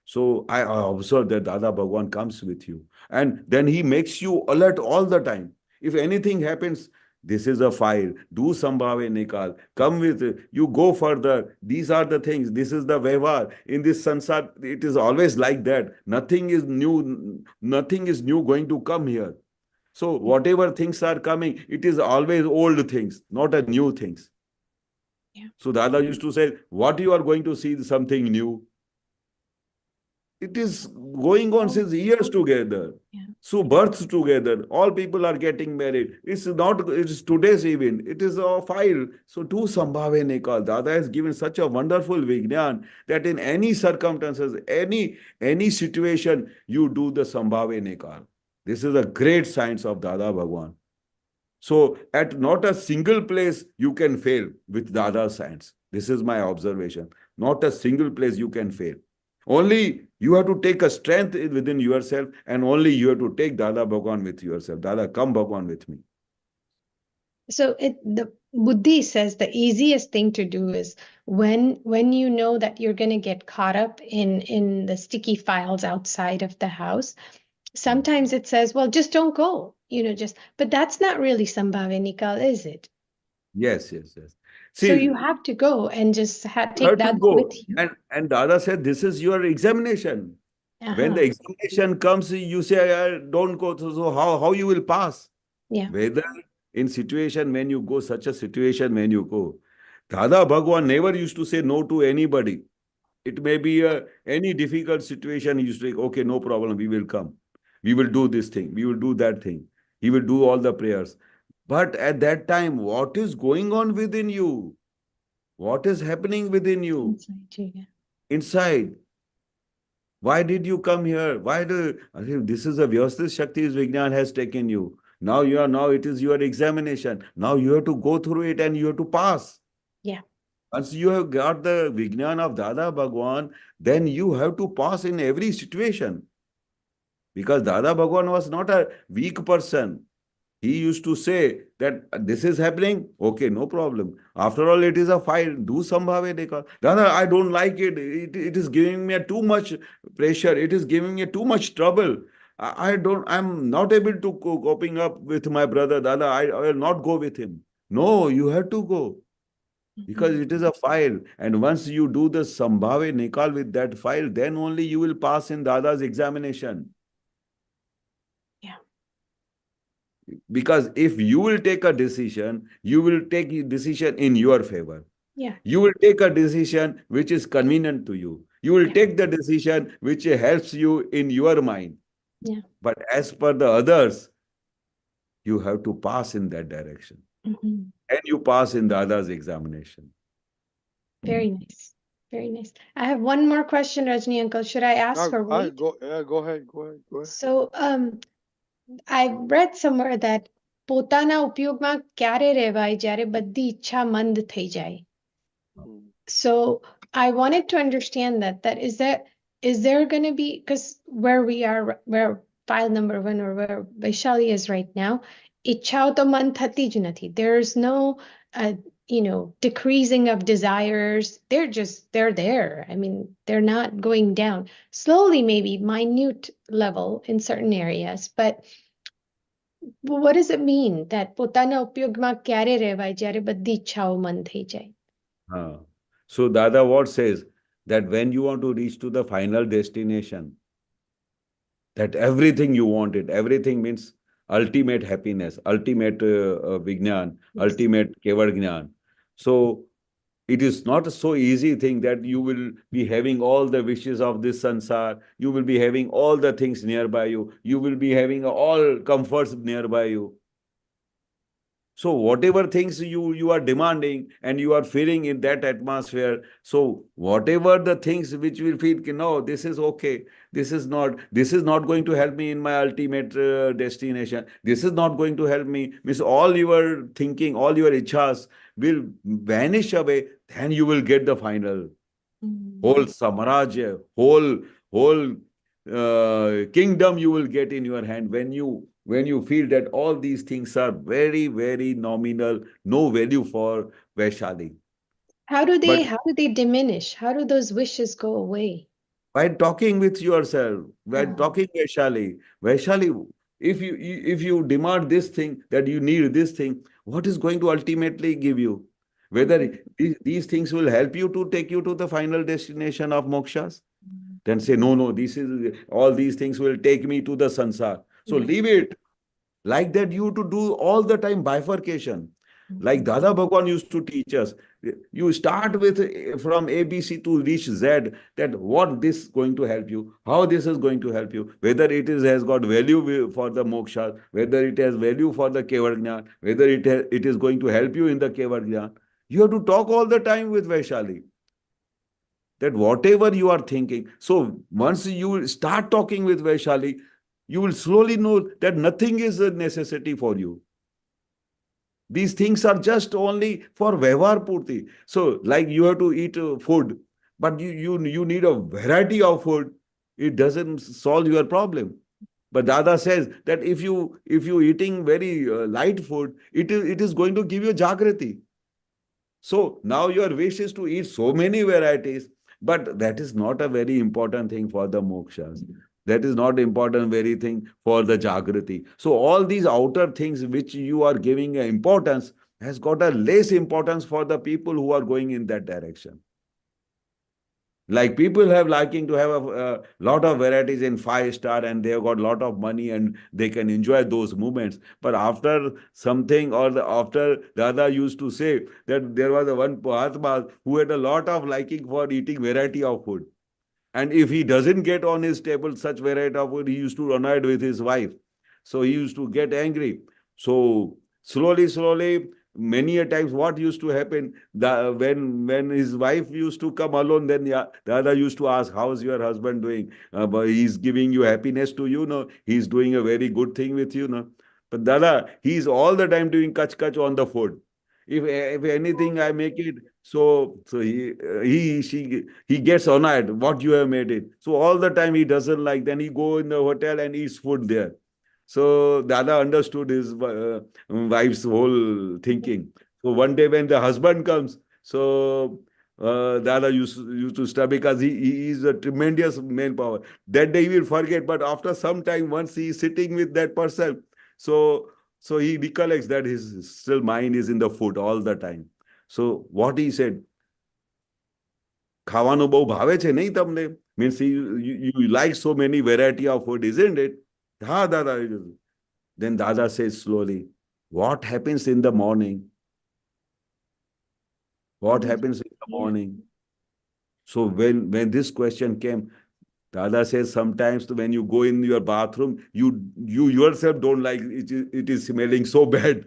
[SPEAKER 2] So I observe that Dada Bhagwan comes with you, and then he makes you alert all the time. If anything happens, this is a file, do Sambhave Nikal, come with it, you go further. These are the things, this is the Vyavhar. In this sansar, it is always like that. Nothing is new going to come here. So whatever things are coming, it is always old things, not a new things. So Dada used to say, what you are going to see something new? It is going on since years together. So births together, all people are getting married. It's today's event. It is a file. So do Sambhave Nikal. Dada has given such a wonderful Vignan that in any circumstances, any situation, you do the Sambhave Nikal. This is a great science of Dada Bhagwan. So at not a single place you can fail with Dada's science. This is my observation. Not a single place you can fail. Only you have to take a strength within yourself, and only you have to take Dada Bhagwan with yourself. Dada, come Bhagwan with me.
[SPEAKER 4] So the Buddhi says the easiest thing to do is when you know that you're going to get caught up in the sticky files outside of the house, sometimes it says, well, just don't go, but that's not really Sambhave Nikal, is it?
[SPEAKER 2] Yes.
[SPEAKER 4] See, so you have to go and just take Dada with you.
[SPEAKER 2] And Dada said, this is your examination. When the examination comes, you say, don't go. So how you will pass?
[SPEAKER 4] Yeah.
[SPEAKER 2] Whether in situation when you go, such a situation when you go, Dada Bhagwan never used to say no to anybody. It may be any difficult situation. He used to say, okay, no problem, we will come. We will do this thing. We will do that thing. He will do all the prayers. But at that time, what is going on within you? What is happening within you?
[SPEAKER 4] Inside you,
[SPEAKER 2] Inside. Why did you come here? Why do this is a Vyavasthit Shakti's Vignan has taken you. Now it is your examination. Now you have to go through it and you have to pass.
[SPEAKER 4] yeah.
[SPEAKER 2] Once you have got the Vignan of Dada Bhagwan, then you have to pass in every situation. Because Dada Bhagwan was not a weak person. He used to say that this is happening, okay, no problem. After all, it is a fight. Do sambhave dekha. Dada, I don't like it. It is giving me too much pressure. It is giving me too much trouble. I'm not able to coping up with my brother. Dada, I will not go with him. No, you have to go. Because it is a file. And once you do the sambhave nikal with that file, then only you will pass in Dada's examination.
[SPEAKER 4] Yeah.
[SPEAKER 2] Because if you will take a decision, you will take a decision in your favor.
[SPEAKER 4] Yeah.
[SPEAKER 2] You will take a decision which is convenient to you. You will
[SPEAKER 4] Yeah.
[SPEAKER 2] take the decision which helps you in your mind.
[SPEAKER 4] Yeah.
[SPEAKER 2] But as per the others, you have to pass in that direction.
[SPEAKER 4] Mm-hmm.
[SPEAKER 2] And you pass in the others' examination.
[SPEAKER 4] Very nice. Very nice. I have one more question, Rajni uncle. Should I ask or wait?
[SPEAKER 3] Go ahead.
[SPEAKER 4] So, I read somewhere that પોતાના ઉપયોગમાં ક્યારે રહેવાય જ્યારે બધી ઈચ્છા મંદ થઈ જાય. So I wanted to understand that is there going to be, because where we are, where file number 1 or where Vaishali is right now, ઈચ્છાઓ તો મંદ થતી જ નથી. There's no decreasing of desires. They're there. I mean, they're not going down. Slowly, maybe minute level in certain areas, but what does it mean that પોતાના ઉપયોગમાં ક્યારે રહેવાય જ્યારે બધી ઈચ્છાઓ મંદ થઈ જાય?
[SPEAKER 2] So Dada what says that when you want to reach to the final destination, that everything you wanted, everything means ultimate happiness, ultimate Vignan,
[SPEAKER 4] Yes.
[SPEAKER 2] ultimate Keval Gnan. So it is not a so easy thing that you will be having all the wishes of this sansar, you will be having all the things nearby you, you will be having all comforts nearby you. So whatever things you are demanding and you are feeling in that atmosphere, so whatever the things which will feel, no, this is okay, this is not going to help me in my ultimate destination, this is not going to help me, means all your thinking, all your ichhas will vanish away, then you will get the final. Whole samarajya, whole kingdom you will get in your hand when you feel that all these things are very, very nominal, no value for Vaishali.
[SPEAKER 4] How do they diminish? How do those wishes go away?
[SPEAKER 2] By talking with yourself, by talking Vaishali, if you demand this thing, that you need this thing, what is going to ultimately give you? Whether these things will help you to take you to the final destination of mokshas? Then say, no, all these things will take me to the sansar. So leave it. Like that, you to do all the time bifurcation. Like Dada Bhagwan used to teach us. You start with from ABC to reach Z, that what this is going to help you, how this is going to help you, whether has got value for the moksha, whether it has value for the Keval Gnan, whether it is going to help you in the Keval Gnan. You have to talk all the time with Vaishali. That whatever you are thinking, so once you start talking with Vaishali, you will slowly know that nothing is a necessity for you. These things are just only for Vyavhar Purti. So, like you have to eat food, but you need a variety of food. It doesn't solve your problem. But Dada says that if you eating very light food, it is going to give you Jagrati. So now your wish is to eat so many varieties, but that is not a very important thing for the mokshas. That is not important very thing for the Jagrati. So all these outer things which you are giving importance has got a less importance for the people who are going in that direction. Like people have liking to have a lot of varieties in 5 star, and they have got a lot of money and they can enjoy those moments. But after something or after Dada used to say that there was a one Mahatma who had a lot of liking for eating variety of food. And if he doesn't get on his table such variety of food, he used to annoyed with his wife. So he used to get angry. So slowly, many a times what used to happen, when his wife used to come alone, then yeah, the other used to ask, how's your husband doing? But he's giving you happiness to you, no? He's doing a very good thing with you, no? But Dada, he's all the time doing kach on the food. If anything I make it, so he gets annoyed what you have made it. So all the time he doesn't like. Then he go in the hotel and eats food there. So Dada understood his wife's whole thinking. So one day when the husband comes, so Dada used to stop because he is a tremendous manpower. That day he will forget, but after some time, once he is sitting with that person, so so he recollects that his still mind is in the food all the time. So what he said, ખાવાનું બહુ ભાવે છે નહીં તમને? Means you like so many variety of food, isn't it? Ha, Dada. Then Dada says slowly, what happens in the morning? What happens in the morning? So when this question came, Dada says sometimes when you go in your bathroom, you yourself don't like it is smelling so bad.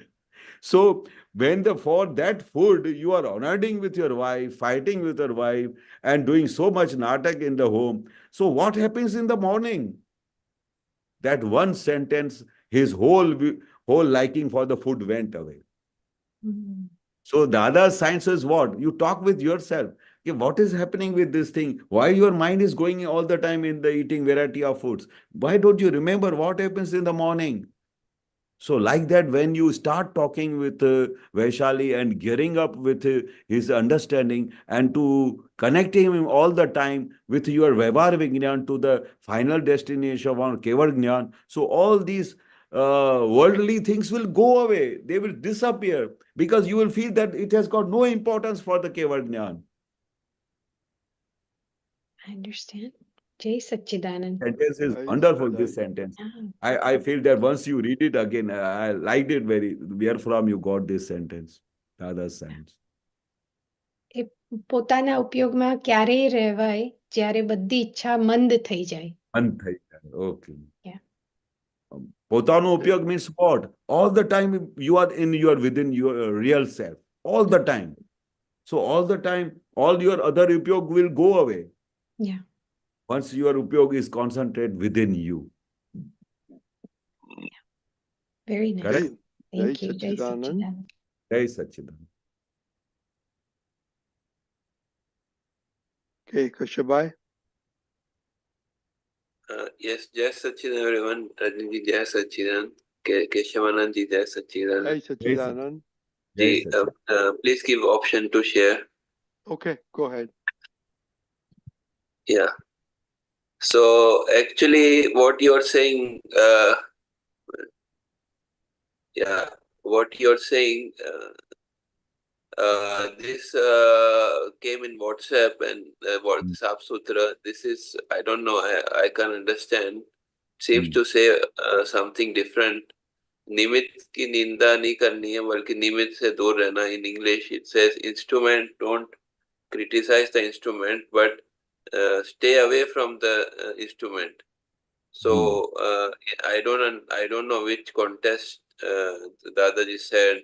[SPEAKER 2] So when for that food you are honoring with your wife, fighting with your wife, and doing so much natak in the home. So what happens in the morning? That one sentence, his whole liking for the food went away.
[SPEAKER 4] Mm-hmm.
[SPEAKER 2] So Dada's science is what? You talk with yourself. Okay, what is happening with this thing? Why your mind is going all the time in the eating variety of foods? Why don't you remember what happens in the morning? So like that, when you start talking with Vaishali and gearing up with his understanding and to connecting him all the time with your Vyavhar Vignan to the final destination on Keval Gnan, so all these worldly things will go away. They will disappear because you will feel that it has got no importance for the Keval Gnan.
[SPEAKER 4] I understand. Jai Satchidanand.
[SPEAKER 2] Sentence is
[SPEAKER 3] Jai
[SPEAKER 2] wonderful,
[SPEAKER 3] Satchidanand.
[SPEAKER 2] this sentence.
[SPEAKER 4] Yeah.
[SPEAKER 2] I feel that once you read it again, I liked it very. Where from you got this sentence? Dada's sentence.
[SPEAKER 4] એ પોતાના ઉપયોગમાં ક્યારેય રહેવાય જ્યારે બધી ઈચ્છા મંદ થઈ જાય.
[SPEAKER 2] બંધ થઈ જાય. Okay.
[SPEAKER 4] Yeah.
[SPEAKER 2] પોતાનો ઉપયોગ means what? All the time you are within your real self. All the time. So all the time, all your other upyog will go away.
[SPEAKER 4] Yeah.
[SPEAKER 2] Once your upyog is concentrated within you.
[SPEAKER 4] Very nice.
[SPEAKER 2] Correct?
[SPEAKER 4] Thank you. Jai
[SPEAKER 3] Satchidanand.
[SPEAKER 4] Satchidanand.
[SPEAKER 2] Jai Satchidanand.
[SPEAKER 3] Okay, Kashabhai.
[SPEAKER 5] Yes, Jai Satchidanand, everyone. Rajniji, Jai Satchidanand. Keshavanandji, Jai Satchidanand.
[SPEAKER 3] Jai Satchidanand.
[SPEAKER 2] Jai
[SPEAKER 5] Ji,
[SPEAKER 2] Satchidanand.
[SPEAKER 5] please give option to share.
[SPEAKER 3] Okay, go ahead.
[SPEAKER 5] Yeah. So actually, what you're saying, what you're saying, this came in WhatsApp and WhatsApp Sutra. This is, I don't know, I can't understand. Seems to say something different. निमित्त की निंदा नहीं करनी है बल्कि निमित्त से दूर रहना. In English it says instrument, don't criticize the instrument but stay away from the instrument. So I don't know which context Dadaji said.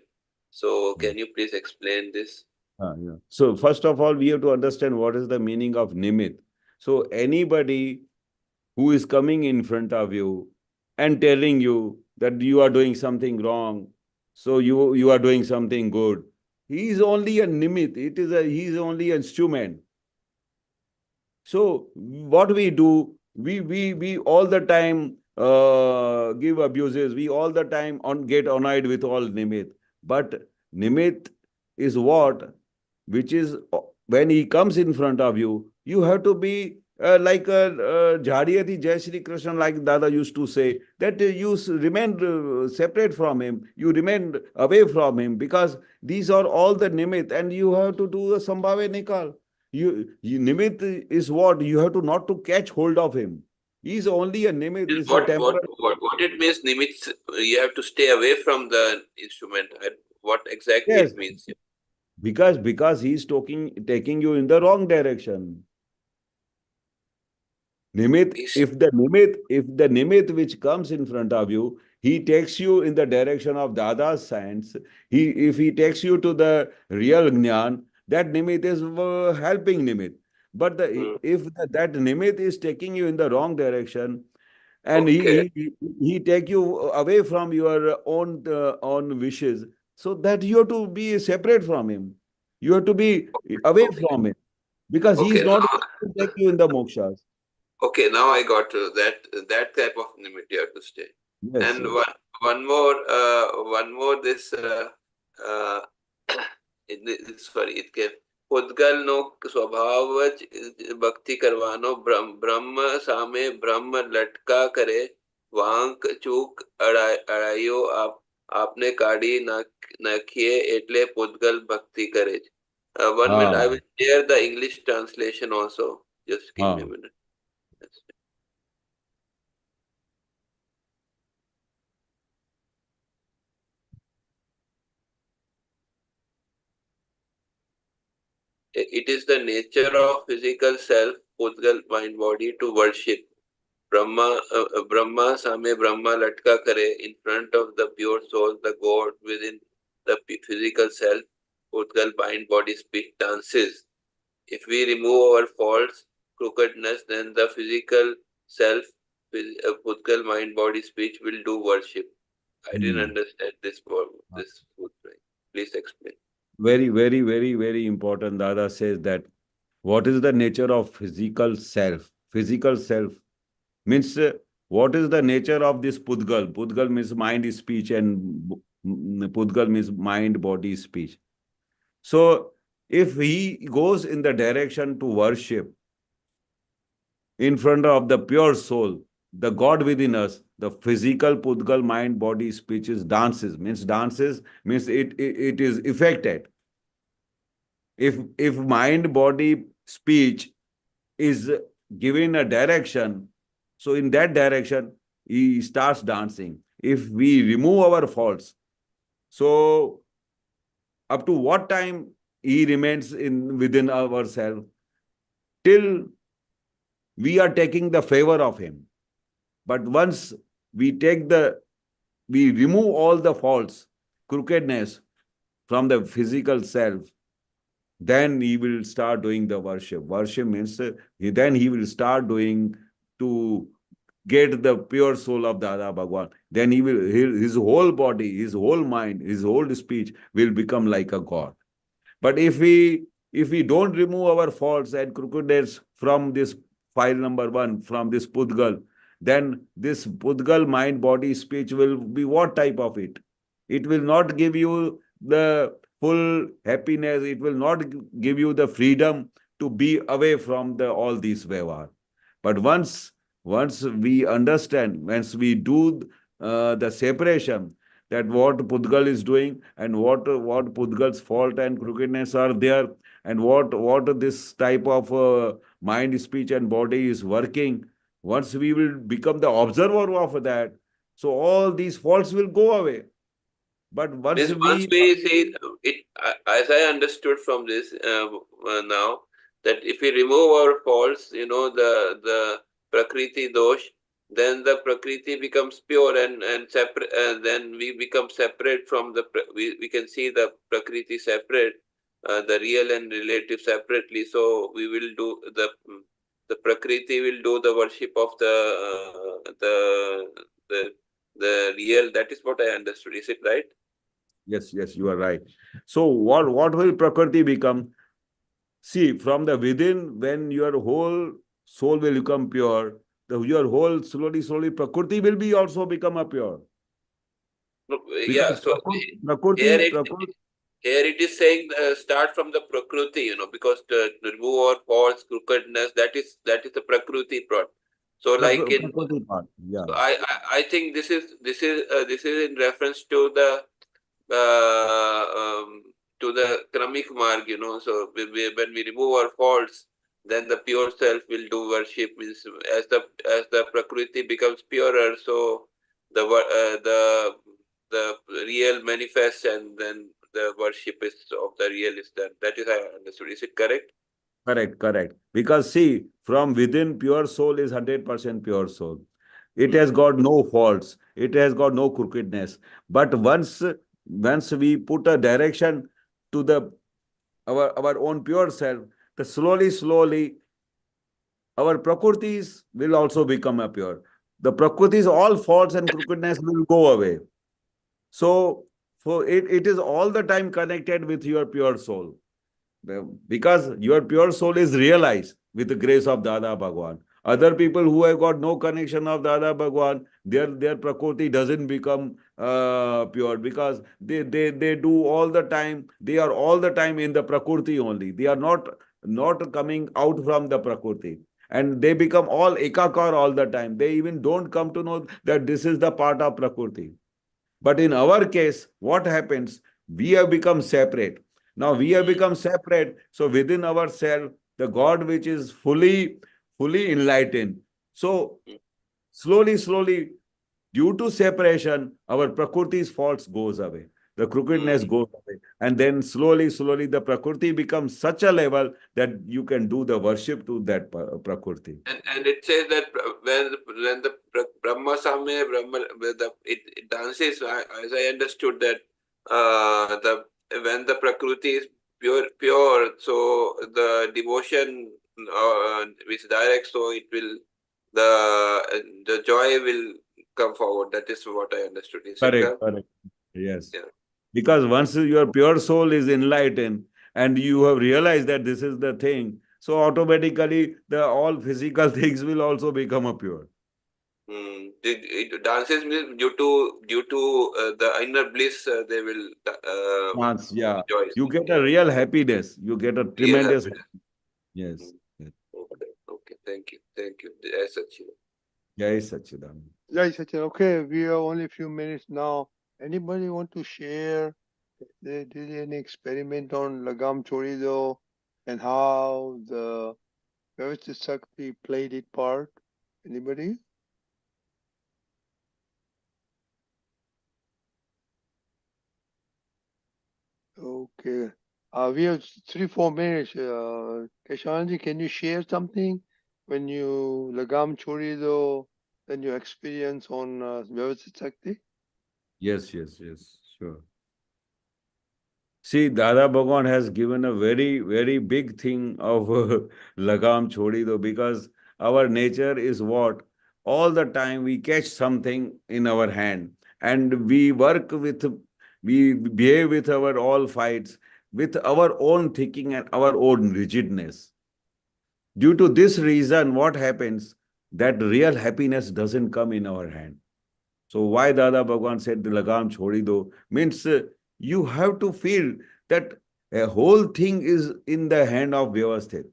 [SPEAKER 5] So can you please explain this?
[SPEAKER 2] Yeah. So first of all, we have to understand what is the meaning of nimit. So anybody who is coming in front of you and telling you that you are doing something wrong, so you are doing something good, he is only a nimit. He is only an instrument. So what we do, we all the time give abuses. We all the time get annoyed with all nimit. But nimit is what, which is when he comes in front of you, you have to be like Jhariyati Jai Shri Krishna, like Dada used to say, that you remain separate from him, you remain away from him, because these are all the nimit, and you have to do the Sambhave Nikal. Nimit is what? You have to not to catch hold of him. He's only a Nimit, is a
[SPEAKER 5] What
[SPEAKER 2] temporary.
[SPEAKER 5] it means, Nimit, you have to stay away from the instrument. What exactly
[SPEAKER 2] Yes,
[SPEAKER 5] it means?
[SPEAKER 2] because he's taking you in the wrong direction. Nimit,
[SPEAKER 5] Is
[SPEAKER 2] if the Nimit which comes in front of you, he takes you in the direction of Dada's science. If he takes you to the real Jnana, that Nimit is helping Nimit. But that Nimit is taking you in the wrong direction, and
[SPEAKER 5] okay.
[SPEAKER 2] he take you away from your own wishes, so that you have to be separate from him. You have to be away
[SPEAKER 5] Okay.
[SPEAKER 2] from him, because he is
[SPEAKER 5] Okay.
[SPEAKER 2] not going to take you in the mokshas.
[SPEAKER 5] Okay, now I got that type of limit you have to stay.
[SPEAKER 2] Yes,
[SPEAKER 5] And
[SPEAKER 2] yes.
[SPEAKER 5] one more this uh, sorry, it came. पुद्गल no स्वभावज भक्ति करवानो ब्रह्म सामे ब्रह्म लटका करे वांक चूक अड़ाइयो आपने काढ़ी नाखिए एटले पुद्गल भक्ति करे. One minute, I
[SPEAKER 2] Ah,
[SPEAKER 5] will share the English translation also. Just give me a
[SPEAKER 2] ah.
[SPEAKER 5] minute. It is the nature of physical self, Pudgal, mind, body, to worship. Brahma Same Brahma Latka Kare, in front of the pure soul, the God within the physical self, Pudgal, mind, body, speech, dances. If we remove our faults, crookedness, then the physical self, Pudgal, mind, body, speech will do worship. I didn't
[SPEAKER 2] Hmm.
[SPEAKER 5] understand this word, this Pudgal. Please explain.
[SPEAKER 2] Very, very, very, very important. Dada says that what is the nature of physical self? Physical self means what is the nature of this Pudgal? Pudgal means mind, speech, and Pudgal means mind, body, speech. So if he goes in the direction to worship in front of the pure soul, the God within us, the physical Pudgal mind, body, speech is dances means it is affected. If mind, body, speech is given a direction, so in that direction he starts dancing. If we remove our faults, so up to what time he remains in within ourselves, till we are taking the favor of him. But once we we remove all the faults, crookedness from the physical self, then he will start doing the worship. Worship means then he will start doing to get the pure soul of Dada Bhagwan. Then his whole body, his whole mind, his whole speech will become like a God. But if we don't remove our faults and crookedness from this file number one, from this Pudgal, then this Pudgal mind, body, speech will be what type of it? It will not give you the full happiness. It will not give you the freedom to be away from all these vyavahar. But once we understand, once we do the separation, that what Pudgal is doing and what Pudgal's fault and crookedness are there, and what this type of mind, speech, and body is working. Once we will become the observer of that, so all these faults will go away. But once
[SPEAKER 5] Means once
[SPEAKER 2] we
[SPEAKER 5] we see it, as I understood from this now, that if we remove our faults, the prakriti dosh, then the prakriti becomes pure and separate, and then we become separate from we can see the prakriti separate, the real and relative separately. So we will do the prakriti will do the worship of the the real. That is what I understood. Is it right?
[SPEAKER 2] Yes, yes, you are right. So what will Prakriti become? See, from the within, when your whole soul will become pure, your whole slowly Prakriti will be also become a pure.
[SPEAKER 5] Yeah,
[SPEAKER 2] Because
[SPEAKER 5] so
[SPEAKER 2] Prakriti,
[SPEAKER 5] here it here it is saying start from the prakriti, because to remove our faults, crookedness, that is the prakriti part. So like in
[SPEAKER 2] Prakriti part. Yeah.
[SPEAKER 5] so I think this is in reference to the uh, um, to the Kramik Marg, so when we remove our faults, then the pure self will do worship. Means as the Prakriti becomes purer, so the real manifests, and then the worship is of the real is done. That is I understood. Is it correct?
[SPEAKER 2] Correct, correct. Because see, from within, pure soul is 100% pure soul. It has got no faults. It has got no crookedness. But once we put a direction to the our own pure self, the slowly our prakritis will also become a pure. The prakritis, all faults and crookedness will go away. So for it is all the time connected with your pure soul. Because your pure soul is realized with the grace of Dada Bhagwan. Other people who have got no connection of Dada Bhagwan, their prakriti doesn't become pure, because they do all the time, they are all the time in the prakriti only. They are not coming out from the prakriti. And they become all ekakar all the time. They even don't come to know that this is the part of prakriti. But in our case, what happens? We have become separate. Now we have become separate. So within ourselves, the God which is fully enlightened. So slowly, due to separation, our Prakriti's faults goes away. The crookedness goes away. And then slowly, the Prakriti becomes such a level that you can do the worship to that Prakriti.
[SPEAKER 5] And it says that when the Brahma Samya, it dances, as I understood that the when the Prakriti is pure, so the devotion which directs, so it will the joy will come forward. That is what I understood. Is it correct?
[SPEAKER 2] Correct. Yes.
[SPEAKER 5] Yeah.
[SPEAKER 2] Because once your pure soul is enlightened and you have realized that this is the thing, so automatically the all physical things will also become a pure.
[SPEAKER 5] It dances means due to the inner bliss, they will
[SPEAKER 2] Yeah.
[SPEAKER 5] rejoice.
[SPEAKER 2] You get
[SPEAKER 5] Yeah.
[SPEAKER 2] a real happiness. You get a
[SPEAKER 5] Real
[SPEAKER 2] tremendous
[SPEAKER 5] happiness.
[SPEAKER 2] yes. Yes.
[SPEAKER 5] Okay. Thank you. Yes, Sachin.
[SPEAKER 2] Jai Sachidanand.
[SPEAKER 3] Jai Sachin. Okay, we have only a few minutes now. Anybody want to share? They did any experiment on Lagam Chorizo and how the Vyavasthit Shakti played its part? Anybody? Okay. We have 3-4 minutes. Keshavanandji, can you share something when you Lagam Chorizo, then your experience on Vyavasthit Shakti?
[SPEAKER 2] Yes, sure. See, Dada Bhagwan has given a very big thing of Lagam Chodi Do, because our nature is what? All the time we catch something in our hand and we behave with our all fights, with our own thinking and our own rigidness. Due to this reason, what happens? That real happiness doesn't come in our hand. So why Dada Bhagwan said the lagam chhodi do means you have to feel that a whole thing is in the hand of Vyavasthit.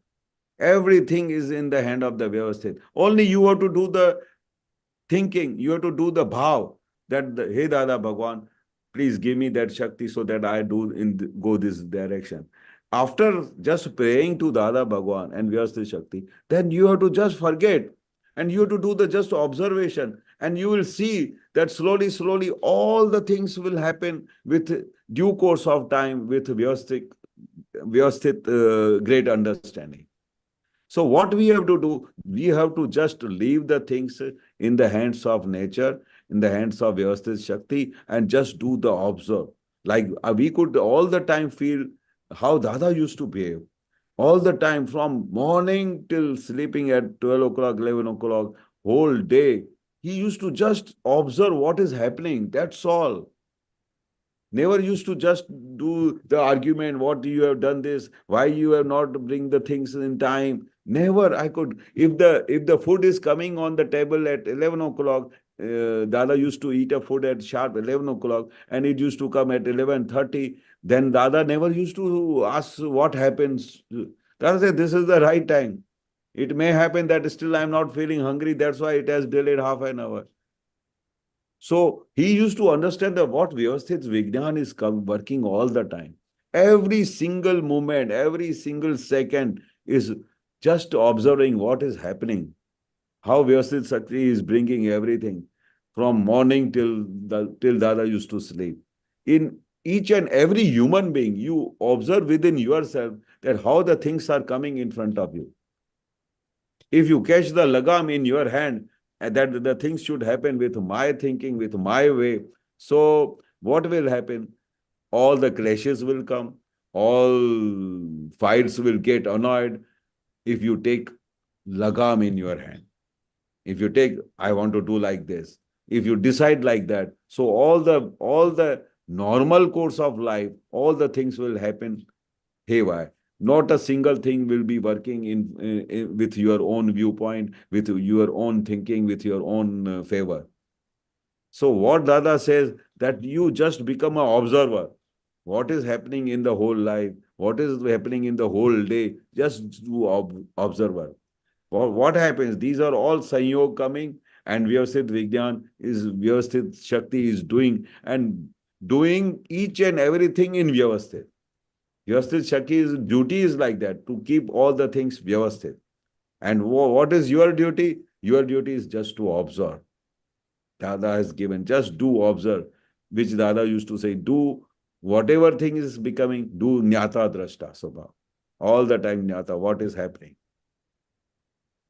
[SPEAKER 2] Everything is in the hand of the Vyavasthit. Only you have to do the thinking, you have to do the bhav that, hey Dada Bhagwan, please give me that Shakti so that I go this direction. After just praying to Dada Bhagwan and Vyavasthit Shakti, then you have to just forget and you have to do the just observation, and you will see that slowly all the things will happen with due course of time with Vyavasthit great understanding. So what we have to do, we have to just leave the things in the hands of nature, in the hands of Vyavasthit Shakti, and just do the observe. Like we could all the time feel how Dada used to behave. All the time, from morning till sleeping at 12 o'clock, 11 o'clock, whole day, he used to just observe what is happening. That's all. Never used to just do the argument, what you have done this, why you have not bring the things in time. Never I could. If the food is coming on the table at 11 o'clock, Dada used to eat a food at sharp 11 o'clock and it used to come at 11:30. Then Dada never used to ask what happens. Dada said, this is the right time. It may happen that still I'm not feeling hungry. That's why it has delayed half an hour. So he used to understand that what Vyavasthit's Vignan is working all the time. Every single moment, every single second is just observing what is happening. How Vyavasthit Shakti is bringing everything from morning till Dada used to sleep. In each and every human being, you observe within yourself that how the things are coming in front of you. If you catch the lagam in your hand, and that the things should happen with my thinking, with my way, so what will happen? All the clashes will come, all fights will get annoyed if you take lagam in your hand. If you take, I want to do like this, if you decide like that, so all the normal course of life, all the things will happen haywire. Not a single thing will be working in with your own viewpoint, with your own thinking, with your own favor. So what Dada says, that you just become an observer. What is happening in the whole life? What is happening in the whole day? Just do observer. What happens? These are all sanyog coming, and Vyavasthit Vigyan is Vyavasthit Shakti is doing, and doing each and everything in Vyavasthit. Vyavasthit Shakti's duty is like that, to keep all the things Vyavasthit. And what is your duty? Your duty is just to observe. Dada has given, just do observe, which Dada used to say, do whatever thing is becoming, do Nyata Drashta Subha. All the time Nyata, what is happening.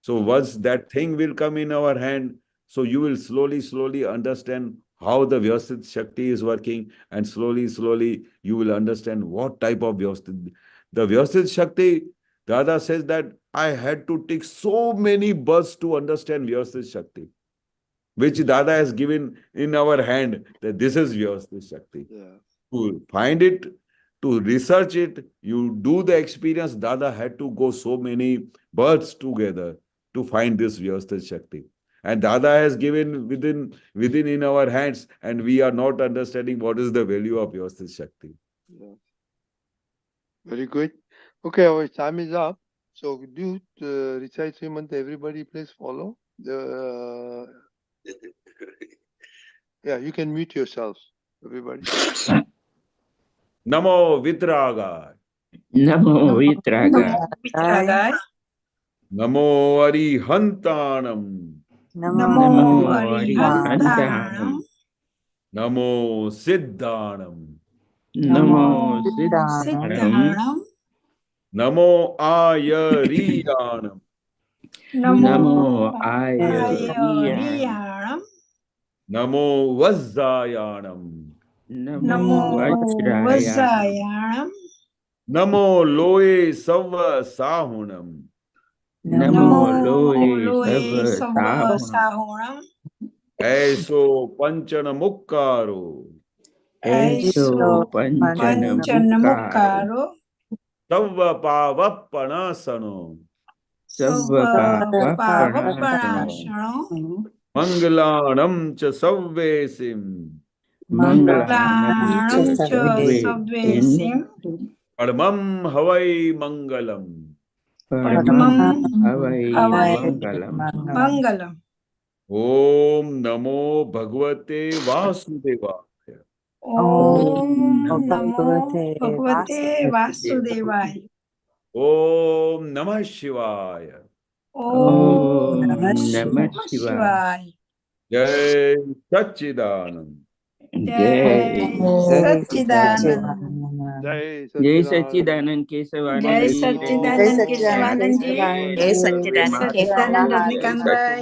[SPEAKER 2] So once that thing will come in our hand, so you will slowly understand how the Vyavasthit Shakti is working, and slowly you will understand what type of Vyavasthit. The Vyavasthit Shakti, Dada says that I had to take so many births to understand Vyavasthit Shakti, which Dada has given in our hand, that this is Vyavasthit Shakti.
[SPEAKER 3] Yeah.
[SPEAKER 2] To find it, to research it, you do the experience. Dada had to go so many births together to find this Vyavasthit Shakti. And Dada has given within in our hands, and we are not understanding what is the value of Vyavasthit Shakti.
[SPEAKER 3] Yeah. Very good. Okay, our time is up. So do recite Sri Mantra. Everybody please follow. Yeah, you can mute yourselves, everybody.
[SPEAKER 2] Namo Vitragay.
[SPEAKER 6] Namo Vitragay.
[SPEAKER 2] Namo Arihantanam.
[SPEAKER 6] Namo Arihantanam.
[SPEAKER 2] Namo Siddhanam.
[SPEAKER 6] Namo Siddhanam.
[SPEAKER 2] Namo Ayariyanam.
[SPEAKER 6] Namo Ayariyanam.
[SPEAKER 2] Namo Vajrayanam.
[SPEAKER 6] Namo Vajrayanam.
[SPEAKER 2] Namo Loe Sava Sahunam.
[SPEAKER 6] Namo Loe Sava Sahunam.
[SPEAKER 2] Aiso Panchana Mukkaro.
[SPEAKER 6] Eso Panchanamukkaro.
[SPEAKER 2] Sava Pavapanasano.
[SPEAKER 6] Sava Pavapanasano.
[SPEAKER 2] Mangalanam cha Savvesim.
[SPEAKER 6] Mangalanam cha Savvesim.
[SPEAKER 2] Padmam Havai Mangalam.
[SPEAKER 6] Padmam Havai Mangalam.
[SPEAKER 2] Om Namo Bhagavate Vasudevaya.
[SPEAKER 6] Om Namo Bhagavate Vasudevaya.
[SPEAKER 2] Om Namah Shivaya.
[SPEAKER 6] Om Namah Shivaya.
[SPEAKER 2] Jai Satchidanand.
[SPEAKER 6] Jai Satchidanand.
[SPEAKER 3] Jai
[SPEAKER 6] Jai Satchidanand Keshavanandji.
[SPEAKER 4] Jai Satchidanand Keshavanandji.
[SPEAKER 6] Jai Satchidanand Rajnikanth Rai.